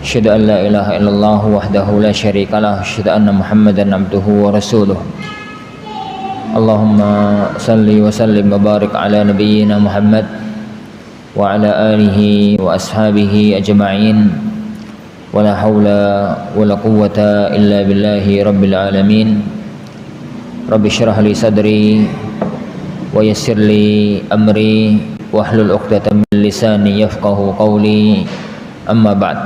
أشهد أن لا إله إلا الله وحده لا شريك له أشهد أن محمدا عبده ورسوله اللهم صل وسلم وبارك على نبينا محمد وعلى آله وأصحابه أجمعين ولا حول ولا قوة إلا بالله رب العالمين رب اشرح لي صدري ويسر لي أمري واحلل عقدة من لساني يفقه قولي أما بعد.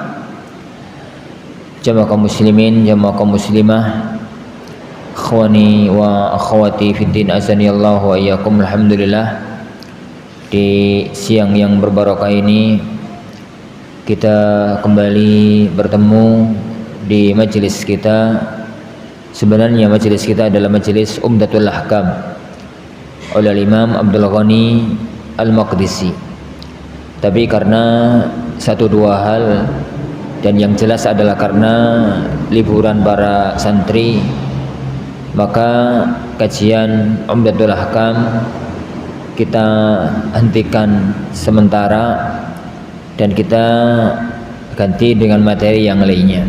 Jamaah kaum muslimin, jamaah kaum muslimah, akhwani wa akhwati fiddin, azanillahu wa iyyakum. Alhamdulillah, di siang yang berbarokah ini kita kembali bertemu di majelis kita. Sebenarnya majelis kita adalah majelis Umdatul Ahkam oleh Imam Abdul Ghani Al-Maqdisi. Tapi karena satu dua hal, dan yang jelas adalah karena liburan para santri, maka kajian Umdatul Ahkam kita hentikan sementara dan kita ganti dengan materi yang lainnya.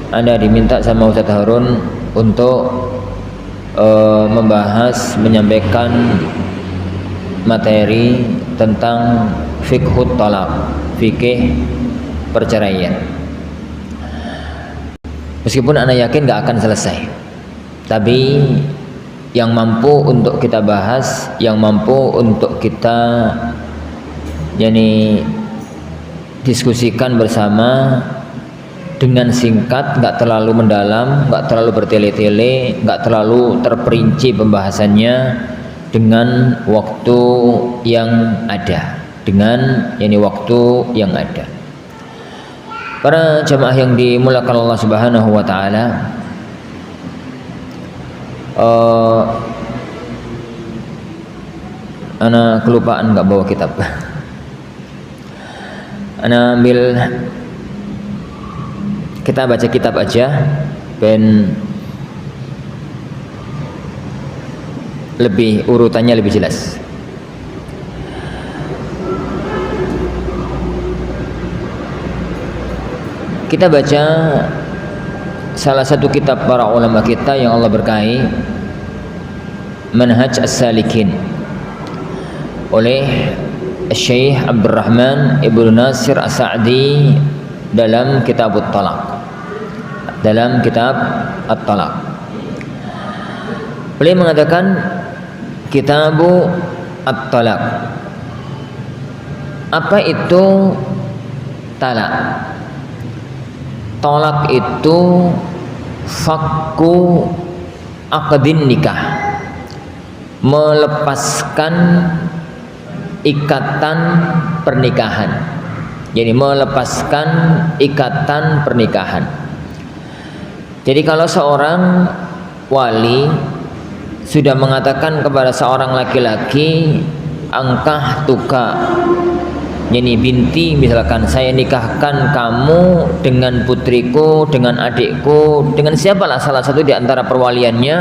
Anda diminta sama Ustaz Harun untuk menyampaikan materi tentang fiqhut talaq, fikih perceraian. Meskipun Anda yakin gak akan selesai, tapi yang mampu untuk kita bahas, yang mampu untuk kita diskusikan bersama dengan singkat, gak terlalu mendalam, gak terlalu bertele-tele, gak terlalu terperinci pembahasannya, dengan waktu yang ada, waktu yang ada. Para jamaah yang dimuliakan Allah Subhanahu wa taala, ana kelupaan enggak bawa kitab. Ana ambil, kita baca kitab aja ben lebih urutannya lebih jelas. Kita baca salah satu kitab para ulama kita yang Allah berkahi, Manhaj As-Salikin, oleh Syekh Abdurrahman Ibnu Nasir As-Sa'di dalam kitab At-Talaq. Dalam kitab At-Talaq, beliau mengatakan Kitabu At-Talaq. Apa itu talak? Tolak itu fakku aqdin nikah, melepaskan ikatan pernikahan. Jadi melepaskan ikatan pernikahan. Jadi kalau seorang wali sudah mengatakan kepada seorang laki-laki, angkah tuka, binti, misalkan saya nikahkan kamu dengan putriku, dengan adikku, dengan siapalah salah satu di antara perwaliannya,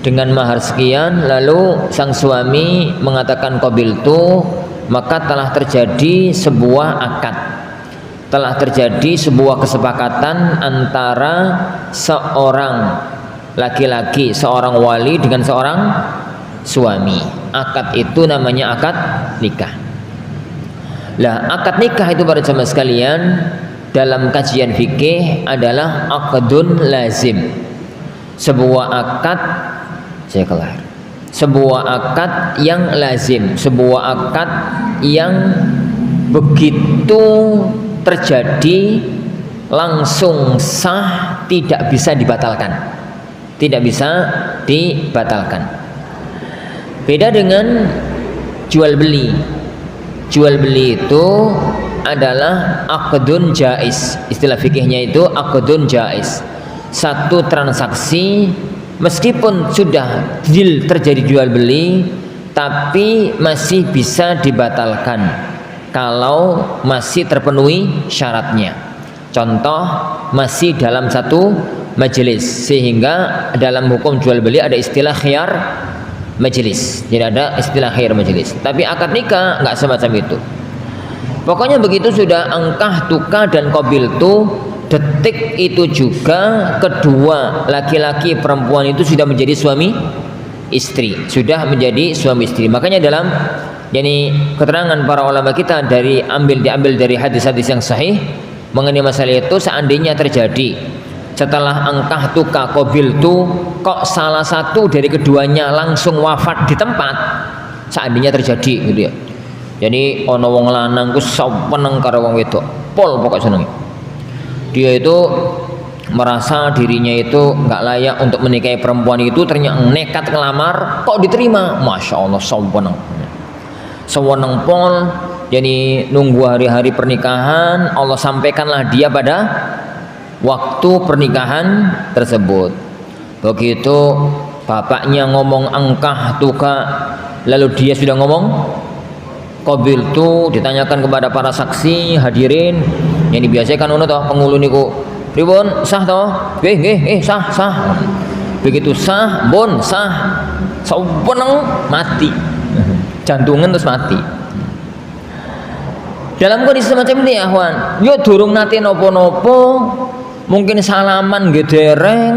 dengan mahar sekian, lalu sang suami mengatakan qabiltu, maka telah terjadi sebuah akad, telah terjadi sebuah kesepakatan antara seorang laki-laki, seorang wali dengan seorang suami. Akad itu namanya akad nikah. Lah, akad nikah itu para jamaah sekalian dalam kajian fikih adalah aqdun lazim. Sebuah akad, sebuah akad yang lazim, sebuah akad yang begitu terjadi langsung sah, tidak bisa dibatalkan. Tidak bisa dibatalkan. Beda dengan jual beli. Jual beli itu adalah aqdun jaiz. Istilah fikihnya itu aqdun jaiz. Satu transaksi meskipun sudah deal terjadi jual beli, tapi masih bisa dibatalkan kalau masih terpenuhi syaratnya. Contoh, masih dalam satu majelis, sehingga dalam hukum jual beli ada istilah khiyar majelis. Jadi ada istilah khiyar majelis. Tapi akad nikah nggak semacam itu. Pokoknya begitu sudah angkah tuka dan qabiltu, detik itu juga kedua laki-laki perempuan itu sudah menjadi suami istri, sudah menjadi suami istri. Makanya dalam keterangan para ulama kita diambil dari hadis-hadis yang sahih mengenai masalah itu, seandainya terjadi setelah angkah tuka qabiltu kok salah satu dari keduanya langsung wafat di tempat, seandainya terjadi gitu ya. Jadi ono wong lanang ku seneng karo wong wedok, pol pokok seneng. Dia itu merasa dirinya itu nggak layak untuk menikahi perempuan itu, ternyata nekat ngelamar kok diterima. Masya Allah, seweneng pol. Jadi nunggu hari-hari pernikahan, Allah sampaikanlah dia pada waktu pernikahan tersebut. Begitu bapaknya ngomong angkah tuka, lalu dia sudah ngomong qabiltu, ditanyakan kepada para saksi hadirin. Yang biasa kan ono toh pengulu niku pripun sah toh? Nggih sah. Begitu sah, bon sah. Saweneng mati. Jantungan terus mati. Dalam kondisi semacam ini ahwan, yo durung nate nopo-nopo, mungkin salaman nggih dereng,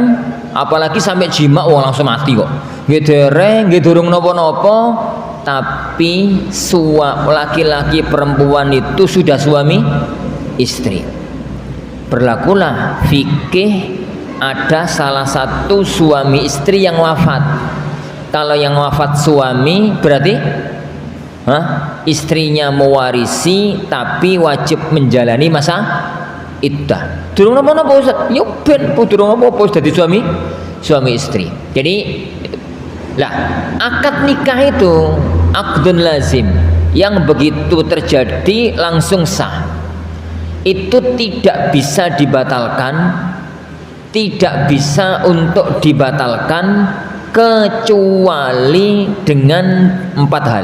apalagi sampai jima langsung mati kok. Nggih dereng, nggih durung nopo-nopo, tapi laki-laki perempuan itu sudah suami istri. Berlakulah fikih ada salah satu suami istri yang wafat. Kalau yang wafat suami berarti istrinya mewarisi tapi wajib menjalani masa iddah. Durung napa-napa Ustaz? Yo ben durung apa-apa dadi suami istri. Jadi lah akad nikah itu aqdun lazim yang begitu terjadi langsung sah. Itu tidak bisa dibatalkan, tidak bisa untuk dibatalkan kecuali dengan 4 hal.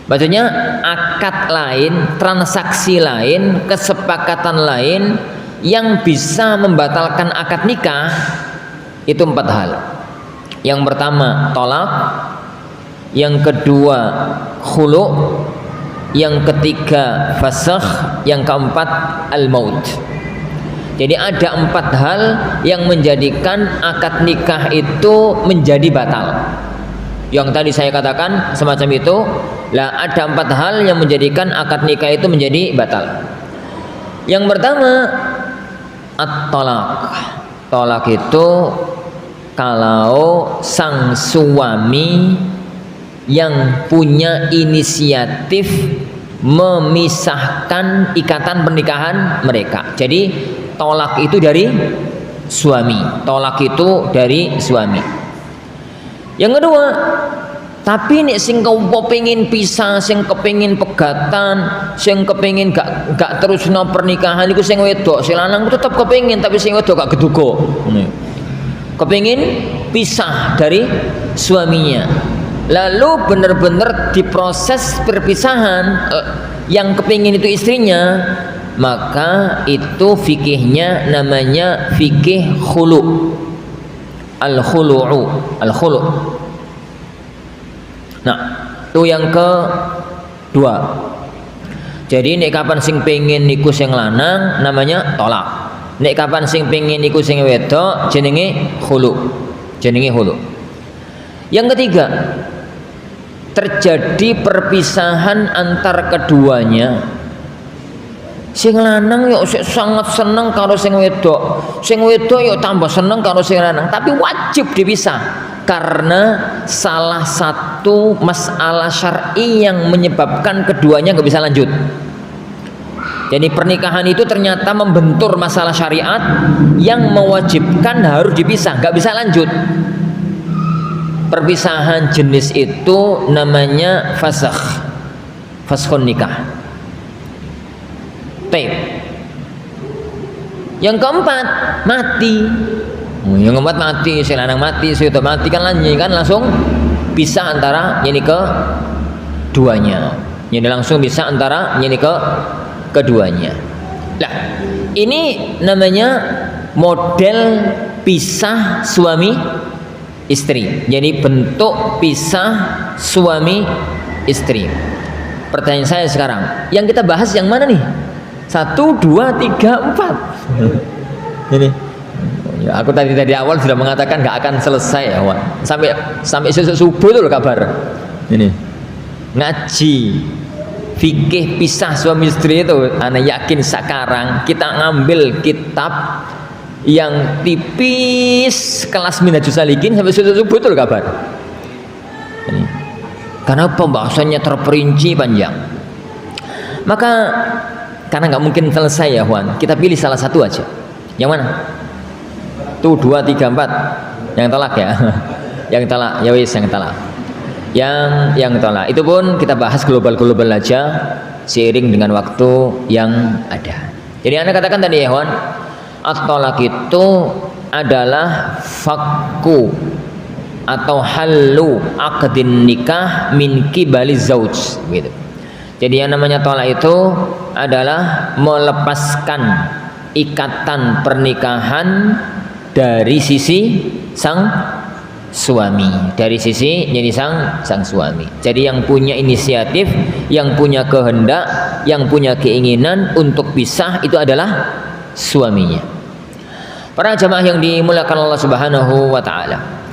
Maksudnya akad lain, transaksi lain, kesepakatan lain yang bisa membatalkan akad nikah itu 4 hal. Yang pertama tolak, yang kedua khulu', yang ketiga fasakh, yang keempat al-maut. Jadi ada 4 hal yang menjadikan akad nikah itu menjadi batal. Yang tadi saya katakan semacam itu, lah ada 4 hal yang menjadikan akad nikah itu menjadi batal. Yang pertama at-talaq. Tolak itu kalau sang suami yang punya inisiatif memisahkan ikatan pernikahan mereka. Jadi tolak itu dari suami. Yang kedua, tapi nek sing kepengin pisah, sing kepengin pegatan, sing kepengin gak terusno pernikahan iku sing wedok, sing lanang tetep kepengin tapi sing wedok gak geduga. Kepengin pisah dari suaminya. Lalu benar-benar diproses perpisahan, yang kepingin itu istrinya, maka itu fikihnya namanya fikih khulu'. Al-khulu'. Nah, itu yang kedua. Jadi nek kapan sing pengin niku sing lanang namanya tolak. Nek kapan sing pengin niku sing wedok jenenge khulu'. Yang ketiga, terjadi perpisahan antar keduanya. Sing lanang yo sangat seneng karo sing wedok yo tambah seneng karo sing lanang, tapi wajib dipisah karena salah satu masalah syar'i yang menyebabkan keduanya nggak bisa lanjut. Jadi pernikahan itu ternyata membentur masalah syariat yang mewajibkan harus dipisah, nggak bisa lanjut. Perpisahan jenis itu namanya faskhun nikah. Yang keempat mati. Yang keempat mati, si lanang mati, si wedok mati kan langsung bisa antara ini keduanya. Jadi langsung bisa antara ini keduanya. Lah, ini namanya model pisah suami istri. Jadi bentuk pisah suami istri. Pertanyaan saya sekarang, yang kita bahas yang mana nih? 1, 2, 3, 4. Ini ya, aku tadi awal sudah mengatakan nggak akan selesai ya, Wan. Sampai subuh tuh kabar. Ini ngaji fikih pisah suami istri itu, ana yakin sekarang kita ngambil kitab yang tipis kelas Minhajus Salikin sampai subuh tuh kabar. Ini. Karena pembahasannya terperinci panjang. Maka karena nggak mungkin selesai ya, Wan, kita pilih salah satu aja. Yang mana? Tuh 2, 3, 4. Yang tolak ya. Yang tolak, ya wis yang tolak. Yang tolak. Itu pun kita bahas global aja seiring dengan waktu yang ada. Jadi Anda katakan tadi ya, Wan, at-tolak itu adalah fakku atau halu aqdin nikah min qibali zauj gitu. Jadi yang namanya tolak itu adalah melepaskan ikatan pernikahan dari sisi sang suami, dari sisi jadi sang suami. Jadi yang punya inisiatif, yang punya kehendak, yang punya keinginan untuk pisah itu adalah suaminya. Para jamaah yang dimuliakan Allah Subhanahu wa taala.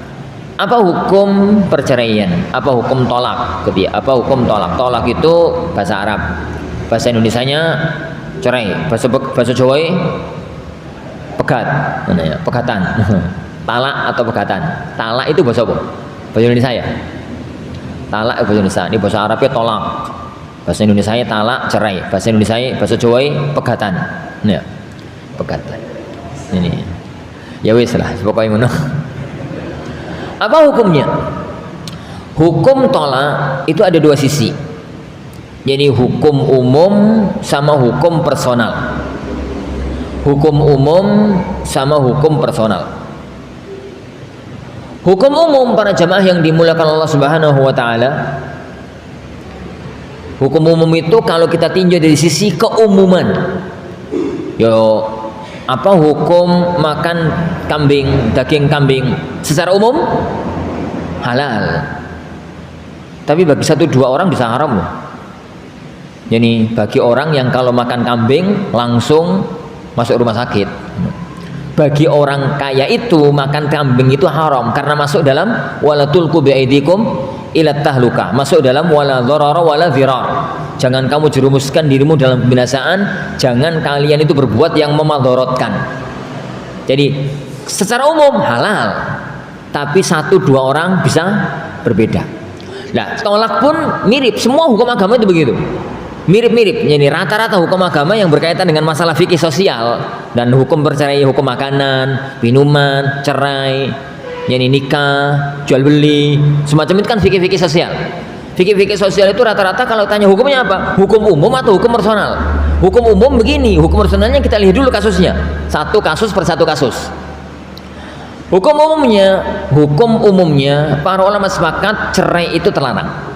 Apa hukum perceraian? Apa hukum tolak? Apa hukum tolak? Tolak itu bahasa Arab. Bahasa Indonesianya cerai. Bahasa Jawa pegat. Mana ya? Pegatan. Talak atau pegatan. Talak itu bahasa apa? Bahasa Indonesia ya? Talak bahasa Indonesia. Ini bahasa Arabnya tolak. Bahasa Indonesia talak, cerai. Bahasa Indonesia, bahasa Jawa pegatan. Ya. Pegatan. Ini. Ya wis lah, pokoknya ngono. Apa hukumnya? Hukum tolak itu ada dua sisi. Jadi hukum umum sama hukum personal. Hukum umum sama hukum personal. Hukum umum para jamaah yang dimuliakan Allah Subhanahu wa taala. Hukum umum itu kalau kita tinjau dari sisi keumuman. Yo, apa hukum makan kambing, daging kambing secara umum halal, tapi bagi 1-2 orang bisa haram loh. Jadi bagi orang yang kalau makan kambing langsung masuk rumah sakit. Bagi orang kaya itu makan kambing itu haram karena masuk dalam wala tulqu biaidikum ila tahluka, masuk dalam wala dharara wala dhirar. Jangan kamu jerumuskan dirimu dalam kebinasaan, jangan kalian itu berbuat yang memadorotkan. Jadi secara umum halal, tapi 1-2 orang bisa berbeda. Nah, tolak pun mirip, semua hukum agama itu begitu. Mirip-mirip. Jadi rata-rata hukum agama yang berkaitan dengan masalah fikih sosial dan hukum perceraian, hukum makanan, minuman, cerai, yani nikah, jual beli, semacam itu kan fikih-fikih sosial. Fikih-fikih sosial itu rata-rata kalau tanya hukumnya apa? Hukum umum atau hukum personal? Hukum umum begini, hukum personalnya kita lihat dulu kasusnya. Satu kasus per satu kasus. Hukum umumnya para ulama sepakat cerai itu terlarang.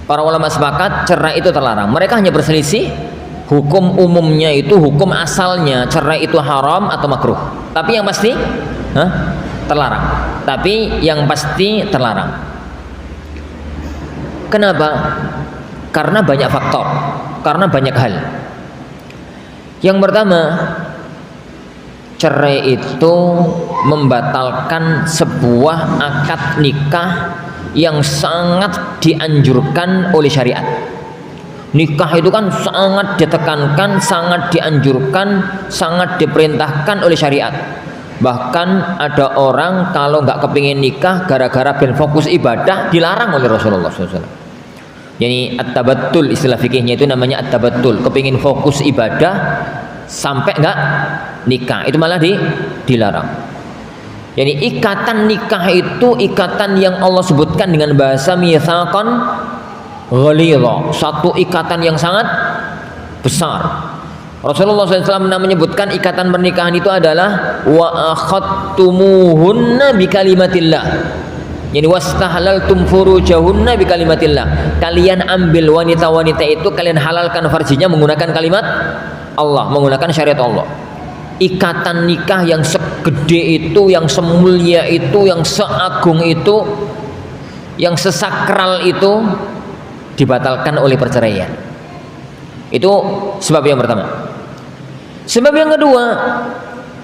Para ulama sepakat cerai itu terlarang. Mereka hanya berselisih hukum umumnya itu, hukum asalnya cerai itu haram atau makruh. Tapi yang pasti terlarang. Tapi yang pasti terlarang. Kenapa? Karena banyak faktor, karena banyak hal. Yang pertama, cerai itu membatalkan sebuah akad nikah yang sangat dianjurkan oleh syariat. Nikah itu kan sangat ditekankan, sangat dianjurkan, sangat diperintahkan oleh syariat. Bahkan ada orang kalau nggak kepingin nikah gara-gara ben fokus ibadah dilarang oleh Rasulullah SAW. Jadi at-tabattul, istilah fikihnya itu namanya at-tabattul, kepingin fokus ibadah sampai nggak nikah itu malah dilarang. Jadi ikatan nikah itu ikatan yang Allah sebutkan dengan bahasa mitsaqan ghalidha, satu ikatan yang sangat besar. Rasulullah SAW menyebutkan ikatan pernikahan itu adalah wa akhadtumuhunna bikalimatillah. Jadi wastahlaltum furujahunna bikalimatillah. Kalian ambil wanita-wanita itu, kalian halalkan farjinya menggunakan kalimat Allah, menggunakan syariat Allah. Ikatan nikah yang segede itu, yang semulia itu, yang seagung itu, yang sesakral itu dibatalkan oleh perceraian. Itu sebab yang pertama. Sebab yang kedua,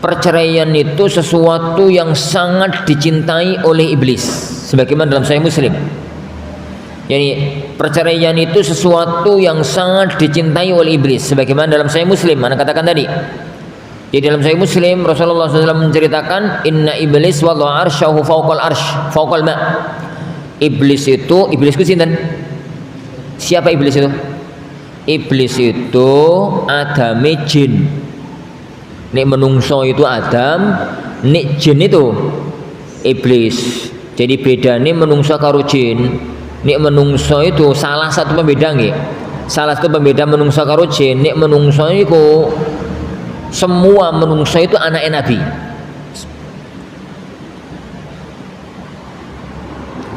perceraian itu sesuatu yang sangat dicintai oleh iblis, sebagaimana dalam Sahih Muslim. Jadi perceraian itu sesuatu yang sangat dicintai oleh iblis, sebagaimana dalam Sahih Muslim mana katakan tadi. Jadi dalam Sahih Muslim Rasulullah SAW menceritakan inna iblis wada'a arsyahu fawqal arsy fawqal ma'. Iblis itu sinten? Siapa iblis itu? Iblis itu adame jin. Nek menungso itu Adam, nek jin itu iblis. Jadi bedane menungso karo jin. Nek menungso itu salah satu pembeda nggih. Salah satu pembeda menungso karo jin, nek menungso iku semua menungso itu anak Nabi.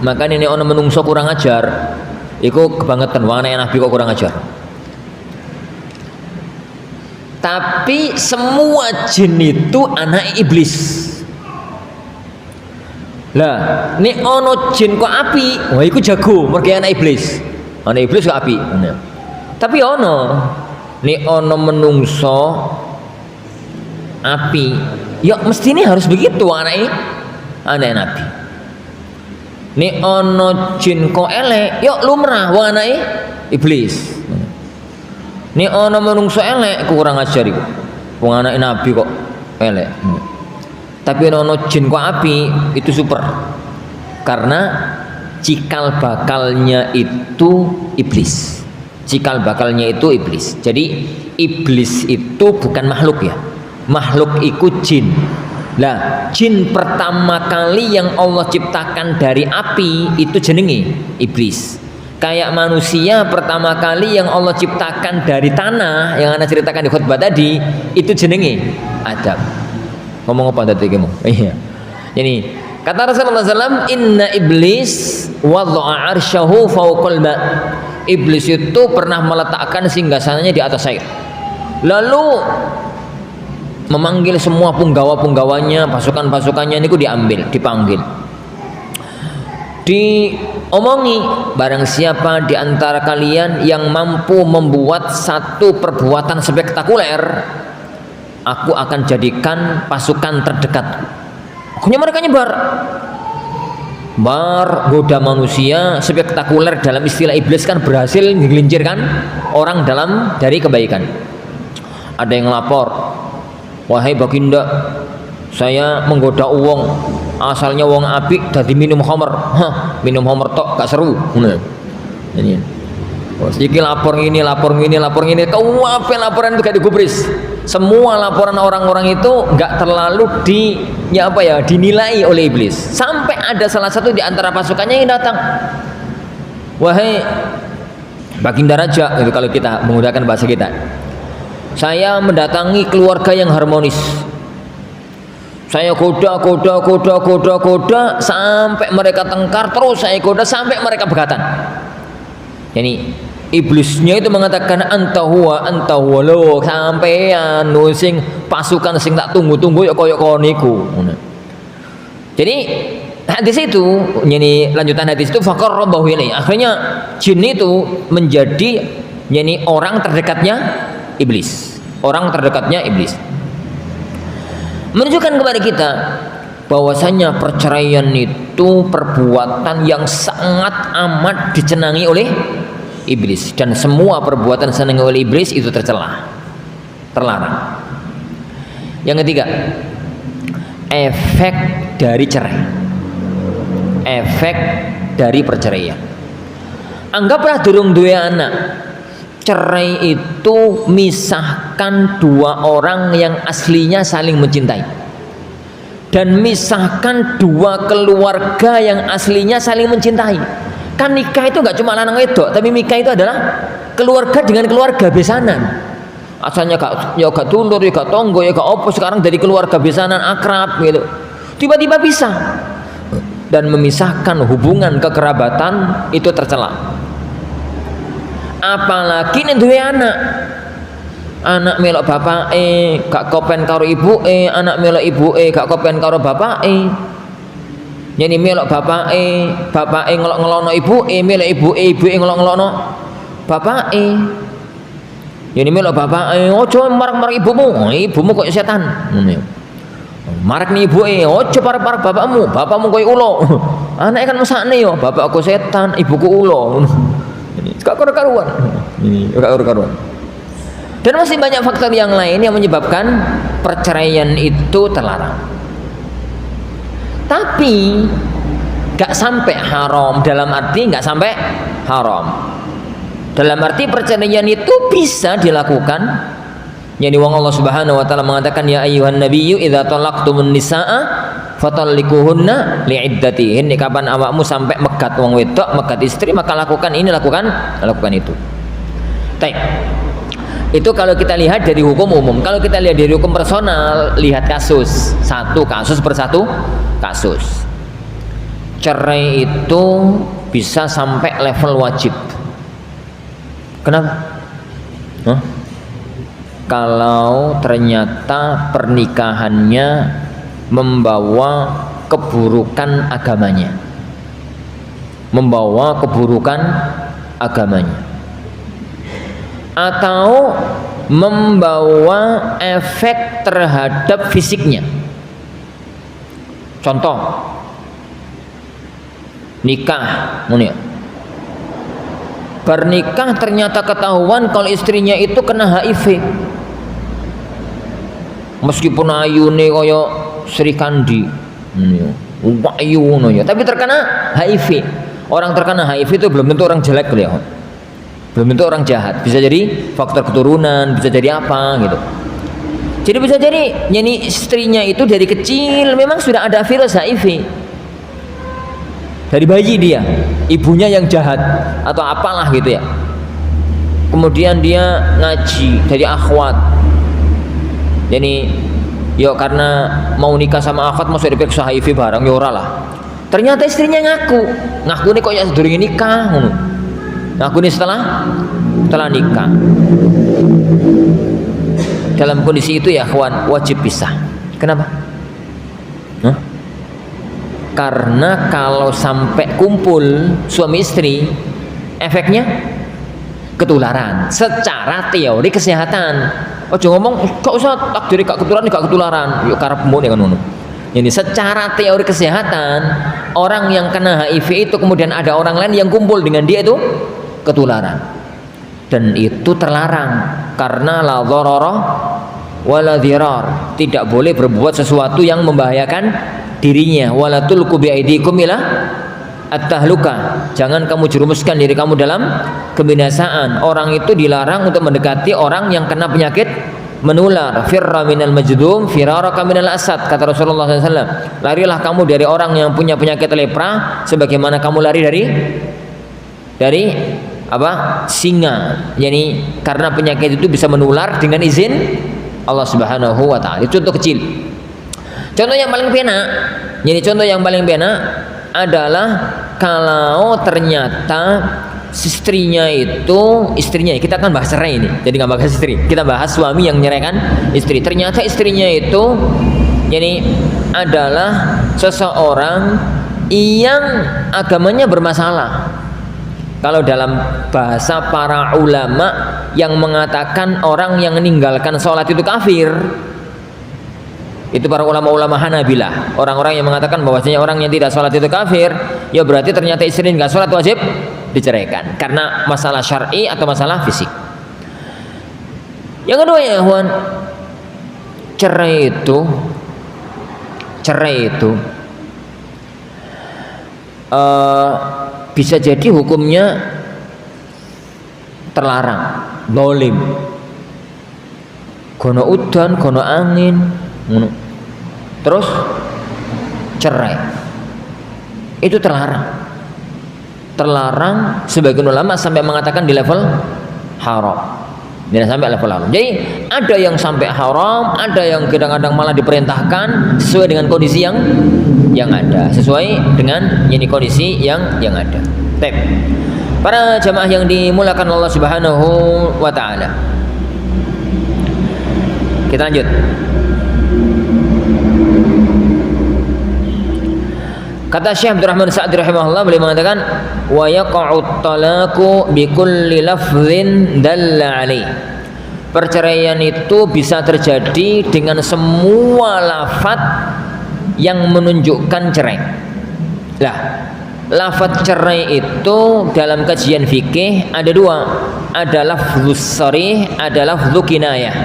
Makanya nek ana menungso kurang ajar, iku kebangetan wong anak Nabi kok kurang ajar. Tapi semua jin itu anak iblis. Lah, nek ono jin kok api, wah iku jago, mergo anak iblis. Anak iblis kok api. Tapi ono nek ono menungso api, ya mestine harus begitu anak Nabi. Nek ono jin kok elek, ya lumrah wong anake iblis. Nek ana menungso elek kurang ajar iku. Wong anake Nabi kok elek. Tapi nek ana jin kok api itu super. Karena cikal bakalnya itu iblis. Cikal bakalnya itu iblis. Jadi iblis itu bukan makhluk ya. Makhluk itu jin. Lah, jin pertama kali yang Allah ciptakan dari api itu jenenge iblis. Kayak manusia pertama kali yang Allah ciptakan dari tanah yang Anda ceritakan di khutbah tadi itu jenenge Adam. Ngomong apa tadi kamu? Iya. Jadi kata Rasulullah SAW, inna iblis wada'a arsyahu fawqal ma'. Iblis itu pernah meletakkan singgasananya di atas air. Lalu memanggil semua punggawa-punggawanya, pasukan-pasukannya ini dipanggil. Diomongi, barang siapa di antara kalian yang mampu membuat satu perbuatan spektakuler, aku akan jadikan pasukan terdekat. Akhirnya mereka nyebar goda manusia spektakuler. Dalam istilah iblis kan berhasil menggelincirkan orang dari kebaikan. Ada yang lapor, wahai baginda, saya menggoda uang, asalnya wong apik dadi minum khamr. Minum khamr tok gak seru. Ngono. Ini. Iki lapor ini, kabeh laporan itu gak digubris. Semua laporan orang-orang itu gak terlalu dinilai oleh iblis. Sampai ada salah satu di antara pasukannya yang datang. Wahai baginda raja, itu kalau kita menggunakan bahasa kita. Saya mendatangi keluarga yang harmonis. Saya goda sampai mereka tengkar, terus saya goda sampai mereka begatan. Ini iblisnya itu mengatakan anta huwa lo, sampean sing pasukan sing tak tunggu-tunggu ya koyo niku. Jadi hadis itu, ini lanjutan hadis itu faqarrabahu ilai. Akhirnya jin itu menjadi orang terdekatnya iblis. Orang terdekatnya iblis. Menunjukkan kepada kita bahwasanya perceraian itu perbuatan yang sangat amat dicenangi oleh iblis, dan semua perbuatan disenangi oleh iblis itu tercela, terlarang. Yang ketiga, efek dari cerai, efek dari perceraian. Anggaplah durung duwe anak. Cerai itu misahkan dua orang yang aslinya saling mencintai, dan misahkan dua keluarga yang aslinya saling mencintai. Kan nikah itu nggak cuma lanang wedok, tapi nikah itu adalah keluarga dengan keluarga besanan. Asalnya gak dulur, ya gak tonggo, ya gak opo, sekarang dari keluarga besanan akrab gitu. Tiba-tiba pisah dan memisahkan hubungan kekerabatan itu tercela. Apalagi nek duwe anak melok bapak gak kopen karo ibu anak melok ibu gak kopen karo bapak Yani melok bapake ngelok-ngelokno ibuke, melok ibuke ngelok-ngelokno bapake. Yani melok bapake, ojo marek-marek ibumu kok setan. Ngono ya. Marek ni ibuke, ojo parek-parek bapakmu koyo ulo. Anake kan mesakne yo, bapakku setan, ibuku ulo. Ini gak karuan. Ini gak karuan. Dan masih banyak faktor yang lain yang menyebabkan perceraian itu terlarang. Tapi gak sampai haram, dalam arti gak sampai haram. Dalam arti perceraian itu bisa dilakukan. Yani wong Allah Subhanahu wa taala mengatakan ya ayyuhan nabiyyu idza talaqtumun nisaa fatalliquhunna li'iddatihin. Kapan awakmu sampai megat wong wedok, megat istri, maka lakukan ini, lakukan itu. Baik. Itu kalau kita lihat dari hukum umum. Kalau kita lihat dari hukum personal, lihat kasus, satu kasus per satu kasus. Cerai itu bisa sampai level wajib. Kenapa? Hah? Kalau ternyata pernikahannya membawa keburukan agamanya, atau membawa efek terhadap fisiknya. Contoh, nikah, bernikah ternyata ketahuan kalau istrinya itu kena HIV. Meskipun ayune kaya Sri Kandi, wayu ngono ya, tapi terkena HIV. Orang terkena HIV itu belum tentu orang jelek ya. Belum tentu orang jahat. Bisa jadi faktor keturunan, bisa jadi apa gitu. Jadi bisa jadi yani istrinya itu dari kecil memang sudah ada virus HIV. Dari bayi dia, ibunya yang jahat atau apalah gitu ya. Kemudian dia ngaji dari akhwat. Jadi yo karena mau nikah sama akhwat mau diperiksa HIV barang ya ora lah. Ternyata istrinya ngaku nih kok ya sedurunge nikah ngono. Ngaku nih setelah nikah. Dalam kondisi itu ya akhwan wajib pisah. Kenapa? Karena kalau sampai kumpul suami istri, efeknya ketularan secara teori kesehatan. Ojo ngomong kok usah takdiri gak ketularan, yuk karepmu nek ngono. Ini secara teori kesehatan, orang yang kena HIV itu kemudian ada orang lain yang kumpul dengan dia itu ketularan. Dan itu terlarang karena la dharara wala dhirar. Tidak boleh berbuat sesuatu yang membahayakan dirinya. Wala tulqu bi aidikum ila at-tahluka. Jangan kamu jerumuskan diri kamu dalam kebinasaan. Orang itu dilarang untuk mendekati orang yang kena penyakit menular. Firra minal majdum firaraka minal asad, kata Rasulullah SAW. Larilah kamu dari orang yang punya penyakit lepra sebagaimana kamu lari dari apa? Singa. Yani karena penyakit itu bisa menular dengan izin Allah Subhanahu wa taala. Itu contoh kecil. Contoh yang paling penak, jadi contoh yang paling penak adalah kalau ternyata istrinya, kita akan bahas cerai ini, jadi nggak bahas istri, kita bahas suami yang menyeraikan istri. Ternyata istrinya itu jadi adalah seseorang yang agamanya bermasalah. Kalau dalam bahasa para ulama yang mengatakan orang yang meninggalkan sholat itu kafir, itu para ulama-ulama Hanabilah. Orang-orang yang mengatakan bahwasanya orang yang tidak sholat itu kafir, ya berarti ternyata istri nggak sholat wajib diceraikan karena masalah syar'i atau masalah fisik. Yang kedua ya Huan, cerai itu bisa jadi hukumnya terlarang, zalim, gono udan, gono angin, terus cerai itu terlarang. Sebagian ulama sampai mengatakan di level haram, tidak sampai level haram. Jadi ada yang sampai haram, ada yang kadang-kadang malah diperintahkan sesuai dengan kondisi yang ada, sesuai dengan ini kondisi yang ada. Baik, para jamaah yang dimuliakan Allah Subhanahu wa taala, kita lanjut. Kata Syekh Abdurrahman Sa'di rahimahullah, beliau mengatakan wa yaqa'ut talaqu bi kulli lafdhin dalla alaih. Perceraian itu bisa terjadi dengan semua lafaz yang menunjukkan cerai. Lah, lafaz cerai itu dalam kajian fikih ada dua, ada lafzus sharih, ada lafzu kinayah.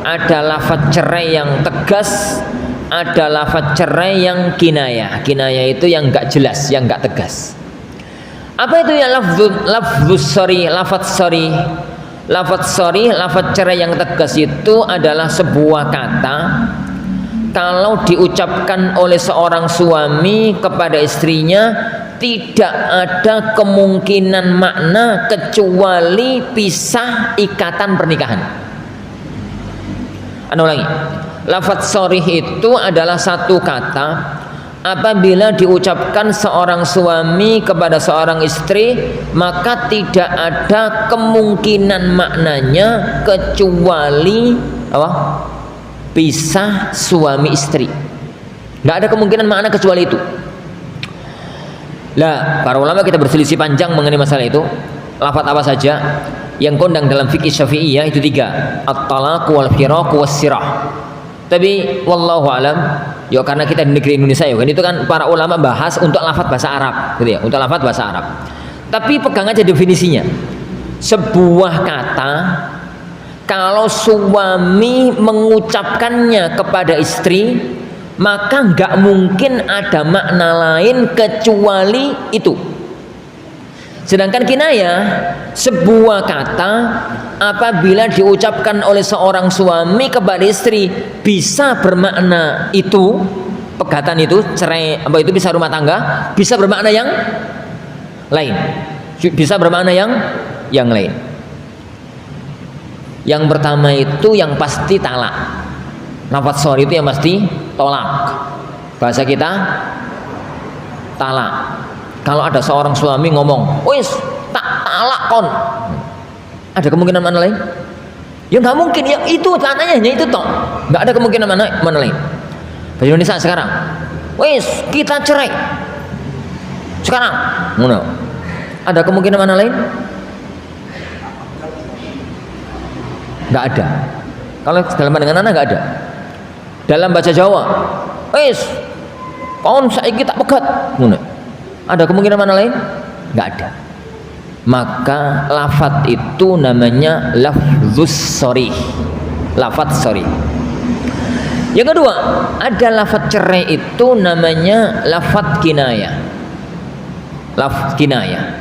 Ada lafaz cerai yang tegas, ada lafaz cerai yang kinayah. Kinayah itu yang enggak jelas, yang enggak tegas. Apa itu ya lafzus sharih, lafaz sharih? Lafaz sharih, lafaz cerai yang tegas itu adalah sebuah kata kalau diucapkan oleh seorang suami kepada istrinya tidak ada kemungkinan makna kecuali pisah ikatan pernikahan. Anu ulangi. Lafaz sharih itu adalah satu kata apabila diucapkan seorang suami kepada seorang istri maka tidak ada kemungkinan maknanya kecuali apa? Pisah suami istri. Nggak ada kemungkinan makna kecuali itu. Lah, para ulama kita berselisih panjang mengenai masalah itu. Lafaz apa saja yang kondang dalam fikih Syafi'iyah itu 3, at-talaq wal firaq was sirah. Tapi wallahu alam, ya karena kita di negeri Indonesia ya kan, itu kan para ulama bahas untuk lafaz bahasa Arab gitu ya, untuk lafaz bahasa Arab. Tapi pegang aja definisinya. Sebuah kata kalau suami mengucapkannya kepada istri maka nggak mungkin ada makna lain kecuali itu. Sedangkan kinayah, sebuah kata apabila diucapkan oleh seorang suami kepada istri bisa bermakna itu, pegatan itu, cerai apa itu bisa rumah tangga, bisa bermakna yang lain. Bisa bermakna yang lain. Yang pertama itu yang pasti talak. Lafaz sharih itu yang pasti tolak. Bahasa kita talak. Kalau ada seorang suami ngomong, "Wis, tak talak kon." Ada kemungkinan mana lain? Ya nggak mungkin, ya itu katanya hanya itu toh. Nggak ada kemungkinan mana lain. Bahasa Indonesia sekarang, "Wis, kita cerai." Sekarang, mana? Ada kemungkinan mana lain? Nggak ada. Kalau dalam pandangan anak nggak ada. Dalam bahasa Jawa, "Wis, kon saiki tak pegat." Mana? Ada kemungkinan mana lain? Nggak ada. Maka lafaz itu namanya lafzus sharih. Lafaz sharih. Yang kedua, ada lafaz cerai itu namanya lafaz kinayah. Lafaz kinayah.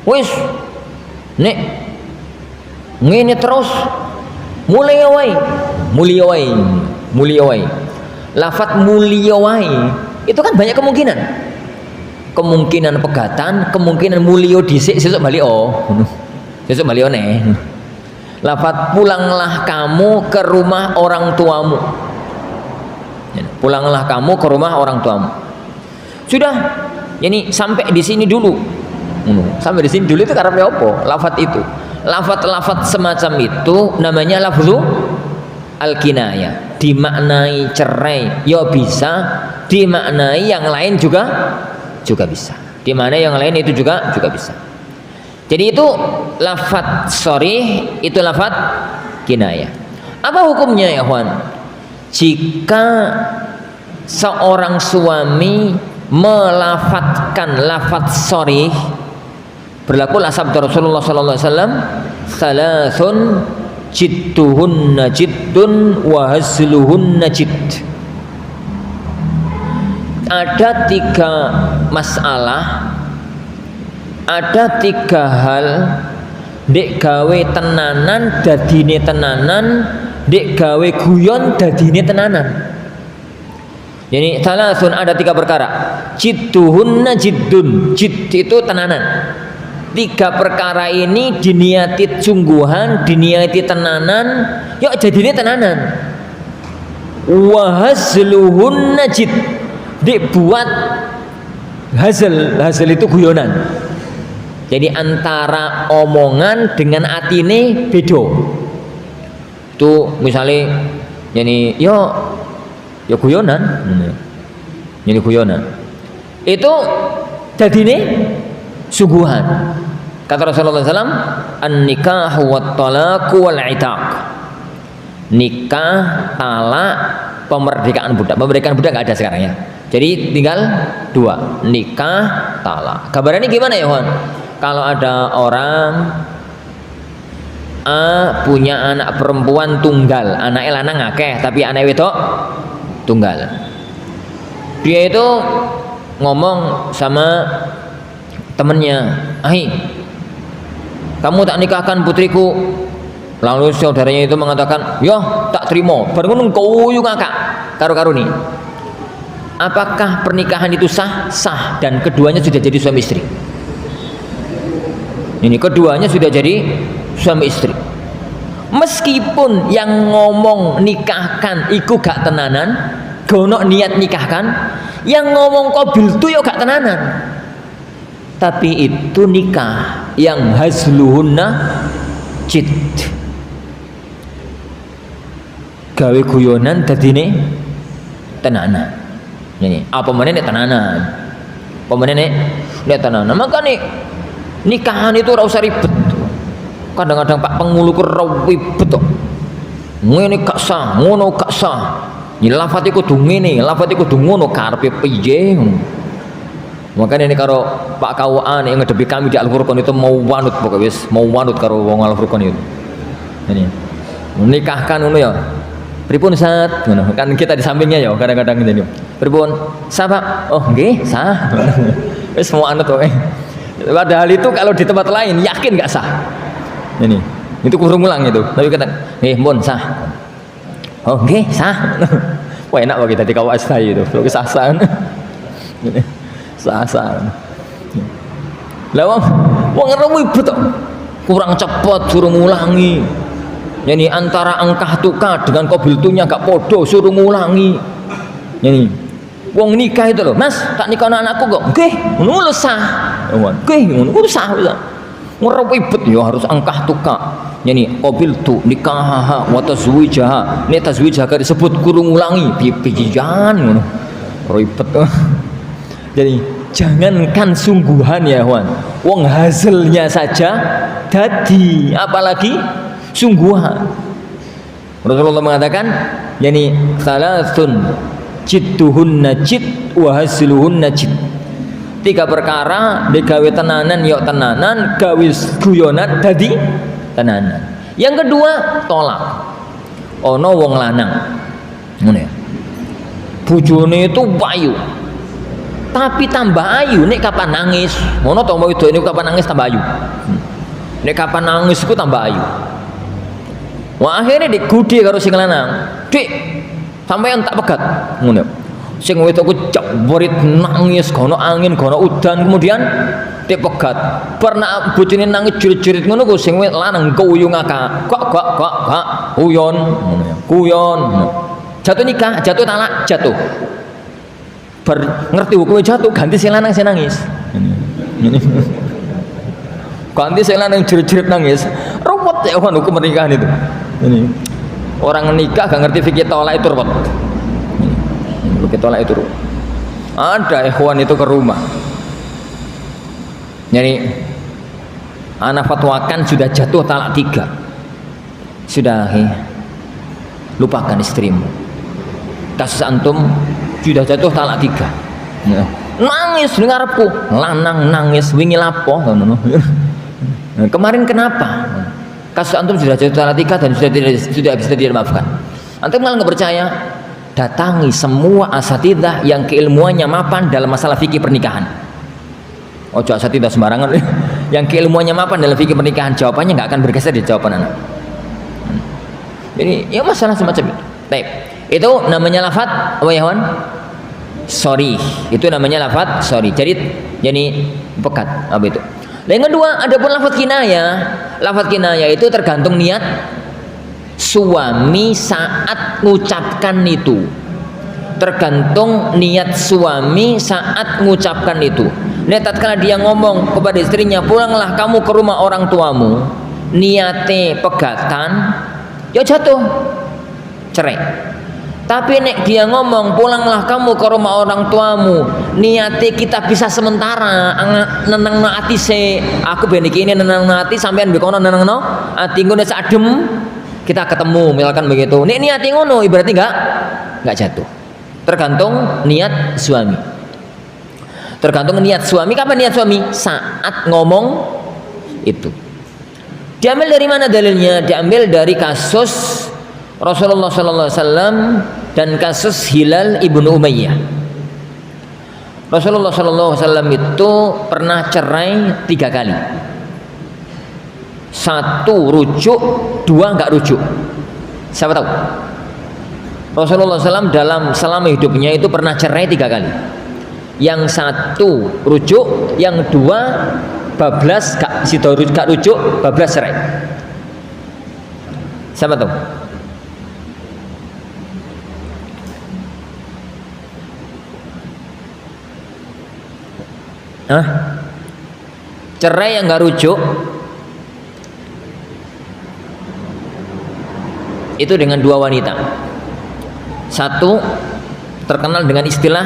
Wis, nek ngene terus mulai wae. Lafaz mulia wae itu kan banyak kemungkinan. Kemungkinan pegatan, kemungkinan mulio dhisik sesuk bali sesuk bali neh. Lafaz pulanglah kamu ke rumah orang tuamu. Pulanglah kamu ke rumah orang tuamu. Sudah, ini sampai di sini dulu. Sampai di sini dulu itu karena apa? Lafaz itu. Lafaz semacam itu namanya lafzu al-kinayah. Dimaknai cerai, ya bisa. Dimaknai yang lain juga bisa. Di mana yang lain itu juga bisa. Jadi itu lafaz sharih, itu lafaz kinayah. Apa hukumnya ya kawan? Jika seorang suami melafadzkan lafaz sharih, berlakulah sabda Rasulullah sallallahu alaihi wasallam, "Salasun jidduhunna jiddun wa hazluhunna jidd." Ada 3 masalah, ada 3 hal dek gawe tenanan dadine tenanan, dek gawe guyon dadine tenanan. Jadi salasun, ada 3 perkara. Jidduhunna jiddun, jidd itu tenanan. 3 perkara ini diniati sungguhan, diniati tenanan, yuk jadine tenanan. Wa hazluhunna jidd, dibuat hasil itu guyonan. Jadi antara omongan dengan atine bedo. Itu misalnya yani yo guyonan. Ini guyonan. Itu dadine sungguhan. Kata Rasulullah SAW, an-nikahu wat-talaqu wal-'itaq. Nikah, talak, pemerdekaan budak. Pemerdekaan budak nggak ada sekarang ya. Jadi tinggal dua, nikah, talak. Gambarannya gimana ya, Wan? Kalau ada orang A punya anak perempuan tunggal, anaknya lanang akeh, tapi anak wedok tunggal. Dia itu ngomong sama temennya, "Ai, kamu tak nikahkan putriku." Lalu saudaranya itu mengatakan, "Yo, tak terima." Baru koyo ngakak karo-karo nih. Apakah pernikahan itu sah? Sah, dan keduanya sudah jadi suami istri. Ini keduanya sudah jadi suami istri. Meskipun yang ngomong nikahkan iku gak tenanan, gono niat nikahkan, yang ngomong qabil tu yo gak tenanan. Tapi itu nikah yang hazluhunna jid. Gawe guyonan dadine tenanan. Ini apa meneh tenanan. Apa meneh nek tenanan. Makane nikahan itu ora usah ribet. Kadang-kadang Pak Pengulu ku ribet kok. Ngene gak sah, ngono gak sah. Ini lafate kudu ngene, lafate kudu ngono karepe piye. Makanya ini karo Pak KUA yang ngedepi kami di Al-Furqan itu mau wanut pokoknya wis, mau wanut karo wong Al-Furqan itu. Ini menikahkan ngono ya. Pripun Ustaz? Kan kita di sampingnya ya kadang-kadang ngene. Pripun? Sah Pak? Oh nggih, sah. Wis mau anut kok. Padahal itu kalau di tempat lain yakin nggak sah. Ini itu kurang ulang itu. Tapi kata, "Mun sah." Oh nggih, sah. Wah enak bagi tadi KUA saya itu. Kalau sah-sah. Sah-sah. Lah wong ribet kok. Kurang cepat suruh ngulangi. Yani antara angkah tukar dengan qabiltunya gak podo suruh ngulangi. Yani wong nikah itu loh, "Mas, tak nikah anakku kok." Nggih, ngono sah. Nggih, ngono sah. Ngeribet ya harus angkah tukar. Yani qabiltu nikahaha wa tazwijaha. Nek tazwijaha disebut kurang ngulangi piye-piyean ngono. Ribet. Jadi jangankan sungguhan ya Wan, wong hasilnya saja dadi, apalagi sungguhan. Rasulullah mengatakan, yani salasun jidduhunna jid wa haziluhunna jid. Tiga perkara digawe tenanan yok tenanan, gawe guyonan dadi tenanan. Yang kedua tolak. Ono wong lanang ngono ya, bojone itu payu tapi tambah ayu, nek kapan nangis ngono to mau itu, ini kapan nangis tambah ayu, nek kapan nangis iku tambah ayu. Wah akhirnya digudi karo sing lanang, "Dik, sampeyan tak pegat." Ngono. Sing wedok ku jeborit nangis, gono angin, gono udan, kemudian dipegat. Pernah bojone nangis jerit-jerit ngono ku sing lanang kuyu ngakak. Kok uyon ngono ya. Kuyon. Jatuh nikah, jatuh talak, jatuh. Ngerti hukumnya jatuh, ganti sing lanang sing nangis. Ganti sing lanang jerit-jerit nangis. Ruwet ya hukum pernikahan itu. Ini orang nikah gak ngerti fikih tolak itu ruwet. Fikih tolak itu ruwet. Ada ikhwan itu ke rumah. Jadi anak fatwakan sudah jatuh talak 3. Sudah lupakan istrimu. Kasus antum sudah jatuh talak 3. Ya. Nangis di ngarepku, lanang nangis wingi lapo ngono. Nah, kemarin kenapa? Kasus antum sudah jatuh talak 3 dan sudah bisa dimaafkan. Antum malah nggak percaya? Datangi semua asatidzah yang keilmuannya mapan dalam masalah fikih pernikahan. Ojo asatidzah sembarangan. Yang keilmuannya mapan dalam fikih pernikahan, jawabannya nggak akan bergeser di jawaban anak. Jadi ya masalah semacam itu. Baik. Itu namanya lafaz apa ya Wan? Sorry, itu namanya lafaz sorry. Jadi pekat apa itu? Yang kedua, ada pun lafaz kinayah. Lafaz kinayah itu tergantung niat suami saat mengucapkan itu. Tergantung niat suami saat mengucapkan itu. Nek tatkala dia ngomong kepada istrinya, "Pulanglah kamu ke rumah orang tuamu," niate pegatan, ya jatuh cerai. Tapi nek dia ngomong pulanglah kamu ke rumah orang tuamu, niati kita bisa sementara nenang ati se, aku ben iki nenang ati sampean mbek kono nenang ati ngono adem kita ketemu misalkan begitu. Nek niati ngono berarti enggak jatuh. Tergantung niat suami. Tergantung niat suami. Kapan niat suami? Saat ngomong itu. Diambil dari mana dalilnya? Diambil dari kasus Rasulullah sallallahu alaihi wasallam dan kasus Hilal ibnu Umayyah. Rasulullah sallallahu alaihi wasallam itu pernah cerai 3 kali. 1 rujuk, 2 enggak rujuk. Siapa tahu? Rasulullah SAW dalam selama hidupnya itu pernah cerai 3 kali. Yang 1 rujuk, yang 2 bablas gak rujuk, bablas cerai. Siapa tahu? Cerai yang gak rujuk itu dengan 2 wanita. 1 terkenal dengan istilah